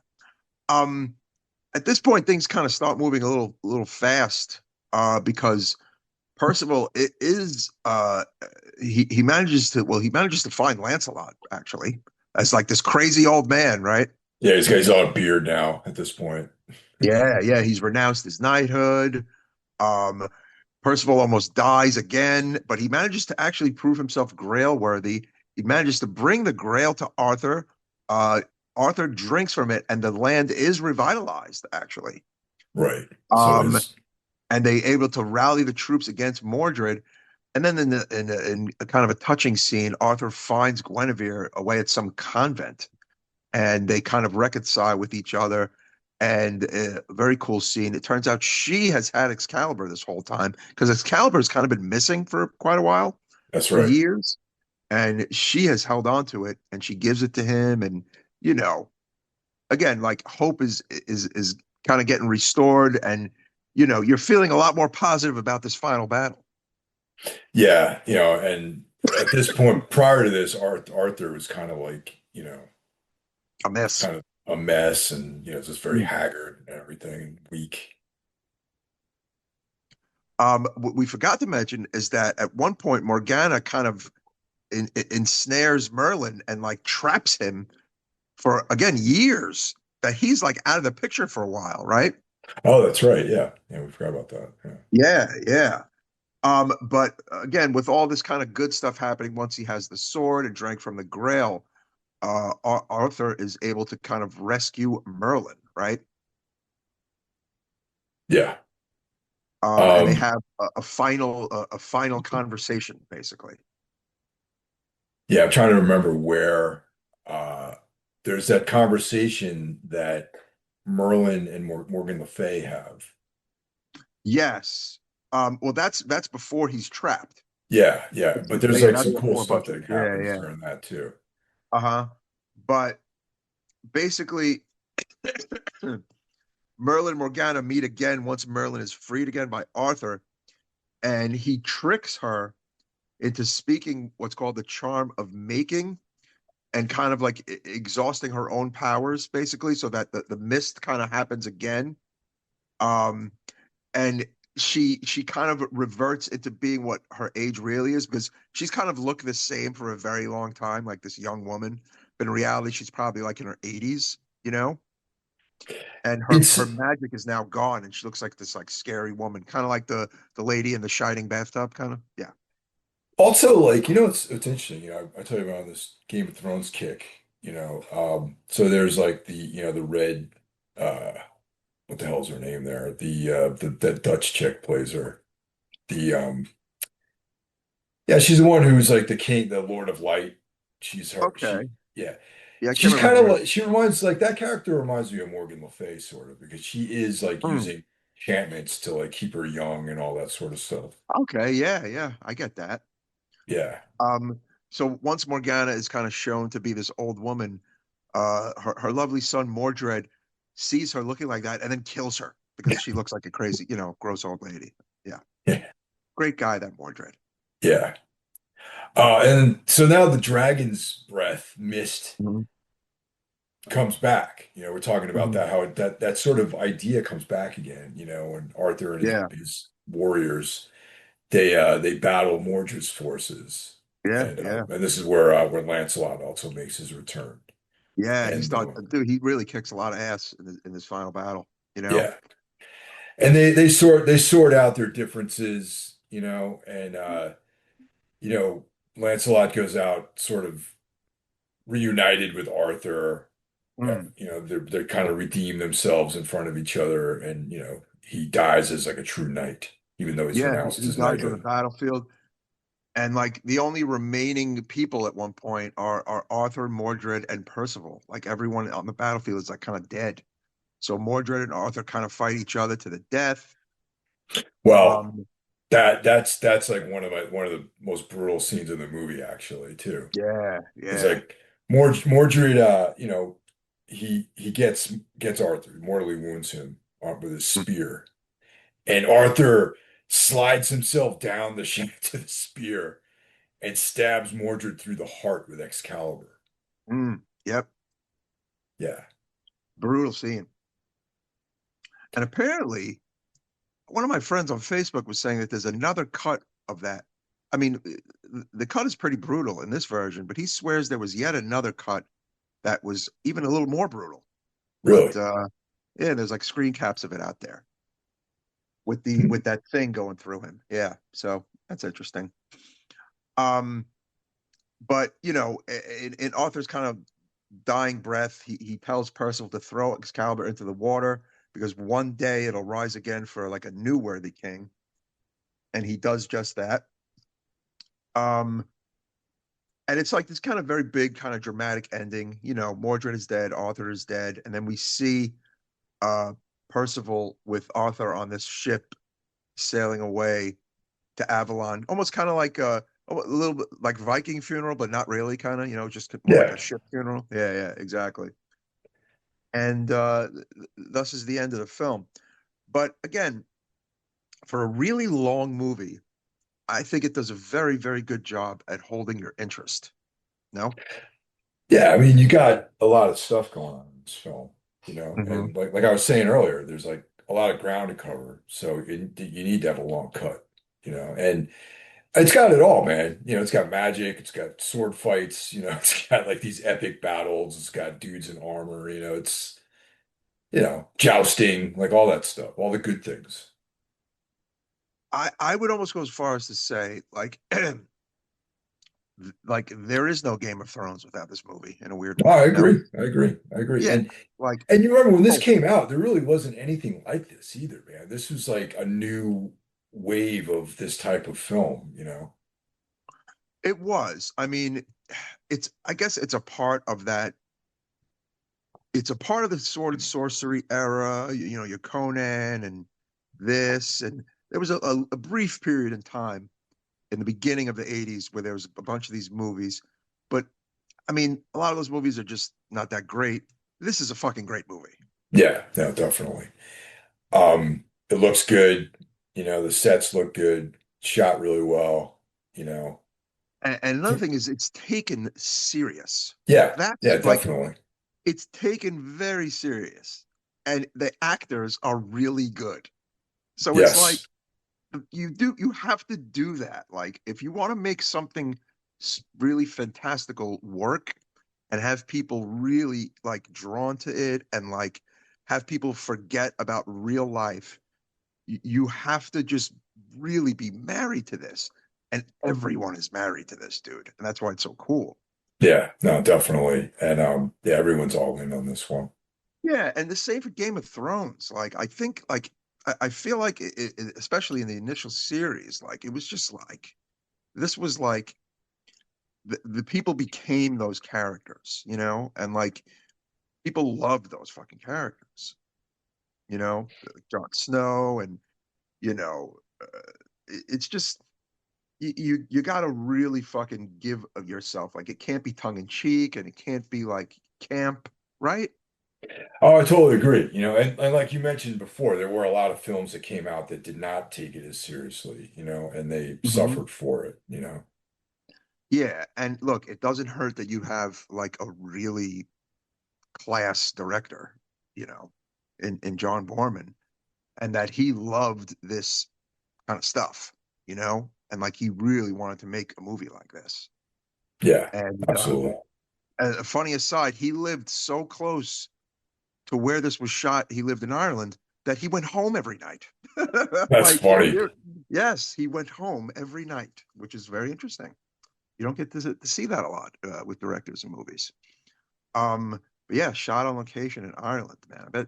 [SPEAKER 2] Um, at this point, things kind of start moving a little fast because Percival it is he manages to find Lancelot actually as like this crazy old man, right?
[SPEAKER 1] Yeah, he's all beard now at this point.
[SPEAKER 2] Yeah, yeah, he's renounced his knighthood. Um, Percival almost dies again, but he manages to actually prove himself Grail worthy. He manages to bring the Grail to Arthur. Uh, Arthur drinks from it, and the land is revitalized, actually.
[SPEAKER 1] Right. So
[SPEAKER 2] Um,
[SPEAKER 1] his,
[SPEAKER 2] and they able to rally the troops against Mordred. And then in a kind of a touching scene, Arthur finds Guinevere away at some convent, and they kind of reconcile with each other. And a very cool scene. It turns out she has had Excalibur this whole time because Excalibur has kind of been missing for quite a while,
[SPEAKER 1] that's
[SPEAKER 2] for
[SPEAKER 1] right.
[SPEAKER 2] years, and she has held on to it, and she gives it to him. And you know, again, like hope is kind of getting restored, and you're feeling a lot more positive about this final battle.
[SPEAKER 1] Yeah, and at this point, prior to this, Arthur was kind of like,
[SPEAKER 2] A mess.
[SPEAKER 1] kind of a mess and, just very
[SPEAKER 2] Mm.
[SPEAKER 1] haggard and everything, weak.
[SPEAKER 2] What we forgot to mention is that at one point Morgana kind of ensnares Merlin and like traps him for again years. That he's like out of the picture for a while, right?
[SPEAKER 1] Oh, that's right. Yeah. Yeah, we forgot about that. Yeah.
[SPEAKER 2] Yeah, yeah. But again, with all this kind of good stuff happening, once he has the sword and drank from the Grail, Arthur is able to kind of rescue Merlin, right?
[SPEAKER 1] Yeah.
[SPEAKER 2] And they
[SPEAKER 1] Um,
[SPEAKER 2] have a final conversation, basically.
[SPEAKER 1] yeah, I'm trying to remember where uh there's that conversation that Merlin and Morgan Le Fay have.
[SPEAKER 2] Yes. Well, that's before he's trapped.
[SPEAKER 1] Yeah, yeah. But there's
[SPEAKER 2] Yeah,
[SPEAKER 1] like
[SPEAKER 2] that's
[SPEAKER 1] some cool
[SPEAKER 2] before a
[SPEAKER 1] stuff
[SPEAKER 2] bunch of
[SPEAKER 1] that
[SPEAKER 2] yeah,
[SPEAKER 1] happens
[SPEAKER 2] yeah.
[SPEAKER 1] during that too.
[SPEAKER 2] Uh-huh. But basically, Merlin and Morgana meet again once Merlin is freed again by Arthur, and he tricks her into speaking what's called the charm of making and kind of like exhausting her own powers, basically, so that the mist kind of happens again. Um, and she kind of reverts into being what her age really is because she's kind of looked the same for a very long time, like this young woman. But in reality, she's probably like in her 80s, you know? And her
[SPEAKER 1] It's
[SPEAKER 2] magic is now gone, and she looks like this like scary woman, kind of like the lady in the shining bathtub, kind of. Yeah.
[SPEAKER 1] Also, like, it's interesting. I tell you about this Game of Thrones kick, so there's like the red, uh, what the hell's her name there? The Dutch chick plays her. The, yeah, she's the one who's like the king, the Lord of Light. She's her,
[SPEAKER 2] Okay.
[SPEAKER 1] yeah.
[SPEAKER 2] Yeah, I can't
[SPEAKER 1] She's
[SPEAKER 2] remember
[SPEAKER 1] kind
[SPEAKER 2] her
[SPEAKER 1] of
[SPEAKER 2] name.
[SPEAKER 1] like, she reminds, like, that character reminds me of Morgan Le Fay, sort of, because she is like
[SPEAKER 2] Mm,
[SPEAKER 1] using enchantments to like keep her young and all that sort of stuff.
[SPEAKER 2] okay, yeah, yeah, I get that.
[SPEAKER 1] Yeah.
[SPEAKER 2] Um, so once Morgana is kind of shown to be this old woman, her lovely son Mordred sees her looking like that and then kills her because she looks like a crazy, gross old lady. Yeah,
[SPEAKER 1] Yeah.
[SPEAKER 2] great guy that Mordred.
[SPEAKER 1] Yeah. And so now the dragon's breath mist
[SPEAKER 2] Mhm,
[SPEAKER 1] comes back. We're talking about
[SPEAKER 2] mhm.
[SPEAKER 1] that, how that sort of idea comes back again, and Arthur and his,
[SPEAKER 2] Yeah,
[SPEAKER 1] his warriors, they battle Mordred's forces.
[SPEAKER 2] yeah,
[SPEAKER 1] And
[SPEAKER 2] yeah,
[SPEAKER 1] this is where Lancelot also makes his return.
[SPEAKER 2] yeah. He's
[SPEAKER 1] And
[SPEAKER 2] not, dude. He really kicks a lot of ass in this final battle. You know.
[SPEAKER 1] yeah. And they sort out their differences, and you know, Lancelot goes out sort of reunited with Arthur.
[SPEAKER 2] Mm.
[SPEAKER 1] They kind of redeem themselves in front of each other, and he dies as like a true knight, even though he's
[SPEAKER 2] Yeah,
[SPEAKER 1] renounced
[SPEAKER 2] he
[SPEAKER 1] his
[SPEAKER 2] dies on the
[SPEAKER 1] knighthood.
[SPEAKER 2] battlefield, and like the only remaining people at one point are Arthur, Mordred, and Percival. Like everyone on the battlefield is like kind of dead. So Mordred and Arthur kind of fight each other to the death.
[SPEAKER 1] Well,
[SPEAKER 2] Um,
[SPEAKER 1] that's like one of the most brutal scenes in the movie, actually, too.
[SPEAKER 2] yeah,
[SPEAKER 1] It's
[SPEAKER 2] yeah.
[SPEAKER 1] like Mordred, he gets Arthur, mortally wounds him with a
[SPEAKER 2] Mm,
[SPEAKER 1] spear, and Arthur slides himself down the shaft of the spear and stabs Mordred through the heart with Excalibur.
[SPEAKER 2] yep,
[SPEAKER 1] Yeah.
[SPEAKER 2] brutal scene. And apparently, one of my friends on Facebook was saying that there's another cut of that. I mean, the cut is pretty brutal in this version, but he swears there was yet another cut that was even a little more brutal. But
[SPEAKER 1] Really?
[SPEAKER 2] yeah, there's like screen caps of it out there with the
[SPEAKER 1] Hmm.
[SPEAKER 2] with that thing going through him. Yeah, so that's interesting. Um, but in Arthur's kind of dying breath, he tells Percival to throw Excalibur into the water because one day it'll rise again for like a new worthy king, and he does just that. Um, and it's like this kind of very big, kind of dramatic ending. Mordred is dead, Arthur is dead, and then we see uh Percival with Arthur on this ship sailing away to Avalon, almost kind of like a little bit like Viking funeral, but not really, kind of, just more like a
[SPEAKER 1] Yeah.
[SPEAKER 2] ship funeral. Yeah, yeah, exactly. And thus is the end of the film. But again, for a really long movie, I think it does a very, very good job at holding your interest. No?
[SPEAKER 1] Yeah, I mean, you got a lot of stuff going on in this film,
[SPEAKER 2] Hmm.
[SPEAKER 1] and like I was saying earlier, there's like a lot of ground to cover, so you need to have a long cut, and it's got it all, man. It's got magic, it's got sword fights, it's got like these epic battles, it's got dudes in armor, it's jousting, like all that stuff, all the good things.
[SPEAKER 2] I would almost go as far as to say, like, like there is no Game of Thrones without this movie in a weird
[SPEAKER 1] Oh,
[SPEAKER 2] way.
[SPEAKER 1] I
[SPEAKER 2] No?
[SPEAKER 1] agree. I agree. I agree.
[SPEAKER 2] Yeah.
[SPEAKER 1] And
[SPEAKER 2] Like,
[SPEAKER 1] and you remember when this
[SPEAKER 2] oh,
[SPEAKER 1] came out, there really wasn't anything like this either, man. This was like a new wave of this type of film.
[SPEAKER 2] it was. I mean, I guess it's a part of that. It's a part of the sword and sorcery era, your Conan and this. And there was a brief period in time in the beginning of the 80s where there was a bunch of these movies. But I mean, a lot of those movies are just not that great. This is a fucking great movie.
[SPEAKER 1] Yeah, no, definitely. It looks good, the sets look good, shot really well, you know.
[SPEAKER 2] And another thing is it's taken serious.
[SPEAKER 1] Yeah,
[SPEAKER 2] That's
[SPEAKER 1] yeah,
[SPEAKER 2] like
[SPEAKER 1] definitely.
[SPEAKER 2] it's taken very serious. And the actors are really good. So it's like
[SPEAKER 1] Yes.
[SPEAKER 2] you have to do that. Like if you want to make something really fantastical work and have people really like drawn to it and like have people forget about real life, you have to just really be married to this. and everyone is married to this dude, and that's why it's so cool.
[SPEAKER 1] Yeah, no, definitely. And yeah, everyone's all in on this one.
[SPEAKER 2] Yeah, and the same for Game of Thrones. Like, I think, like, I feel like, especially in the initial series, like, it was just like, this was like, the people became those characters, you know? And, like, people loved those fucking characters, you know? Like Jon Snow, and, you know, it's just, you got to really fucking give of yourself. Like, it can't be tongue in cheek, and it can't be, like, camp, right?
[SPEAKER 1] Oh, I totally agree. And like you mentioned before, there were a lot of films that came out that did not take it as seriously, and they
[SPEAKER 2] Mhm.
[SPEAKER 1] suffered for it.
[SPEAKER 2] Yeah, and look, it doesn't hurt that you have like a really class director, you know, in John Boorman, and that he loved this kind of stuff, you know, and like he really wanted to make a movie like this.
[SPEAKER 1] Yeah,
[SPEAKER 2] And
[SPEAKER 1] absolutely.
[SPEAKER 2] a funny aside, he lived so close to where this was shot. He lived in Ireland that he went home every night.
[SPEAKER 1] That's
[SPEAKER 2] Like, yeah,
[SPEAKER 1] funny.
[SPEAKER 2] yes, he went home every night, which is very interesting. You don't get to see that a lot with directors in movies. But yeah, shot on location in Ireland, man. I bet,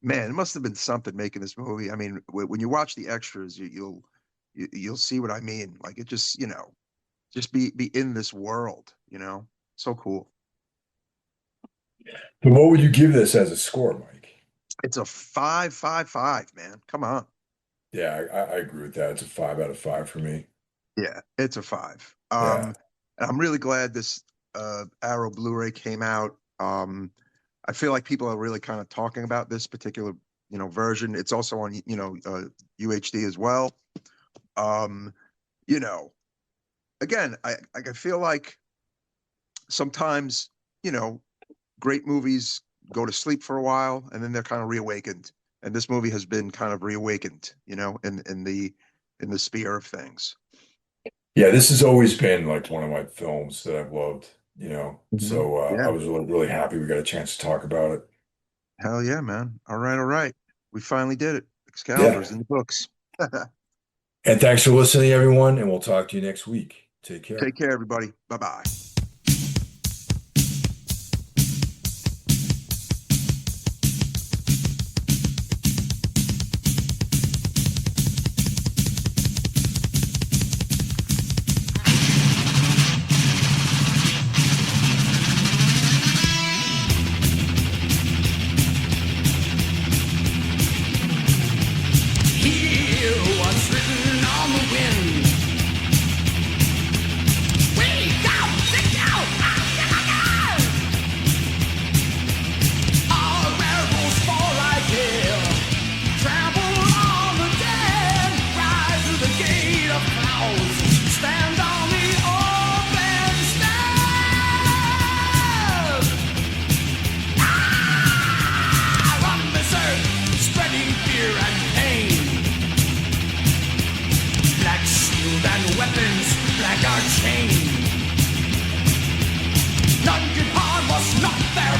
[SPEAKER 2] man, it must have been something making this movie. I mean, when you watch the extras, you'll see what I mean. Like, it just, just be in this world, so cool.
[SPEAKER 1] So what would you give this as a score, Mike?
[SPEAKER 2] It's a 5.55, man. Come on.
[SPEAKER 1] Yeah, I agree with that. It's a 5 out of 5 for me.
[SPEAKER 2] Yeah, it's a 5.
[SPEAKER 1] Yeah.
[SPEAKER 2] And I'm really glad this Arrow Blu-ray came out. I feel like people are really kind of talking about this particular, version. It's also on, UHD as well. Um, you know, Again, I feel like sometimes, great movies go to sleep for a while and then they're kind of reawakened. And this movie has been kind of reawakened, in the sphere of things.
[SPEAKER 1] Yeah, this has always been like one of my films that I've loved.
[SPEAKER 2] Mhm.
[SPEAKER 1] So I
[SPEAKER 2] Yeah.
[SPEAKER 1] was really, really happy we got a chance to talk about it.
[SPEAKER 2] Hell yeah, man. All right, all right. We finally did it.
[SPEAKER 1] Yeah.
[SPEAKER 2] Excalibur's in the books.
[SPEAKER 1] And thanks for listening, everyone, and we'll talk to you next week. Take care.
[SPEAKER 2] Take care, everybody. Bye bye.
[SPEAKER 5] Hear what's written on the wind. Wake up, sit down, all rebels fall like hell. Trample on the dead, rise to the gate of clouds. Stand on the open stairs. Run berserk, spreading fear and pain. Black shield and weapons, black our chain. None can harm us, not their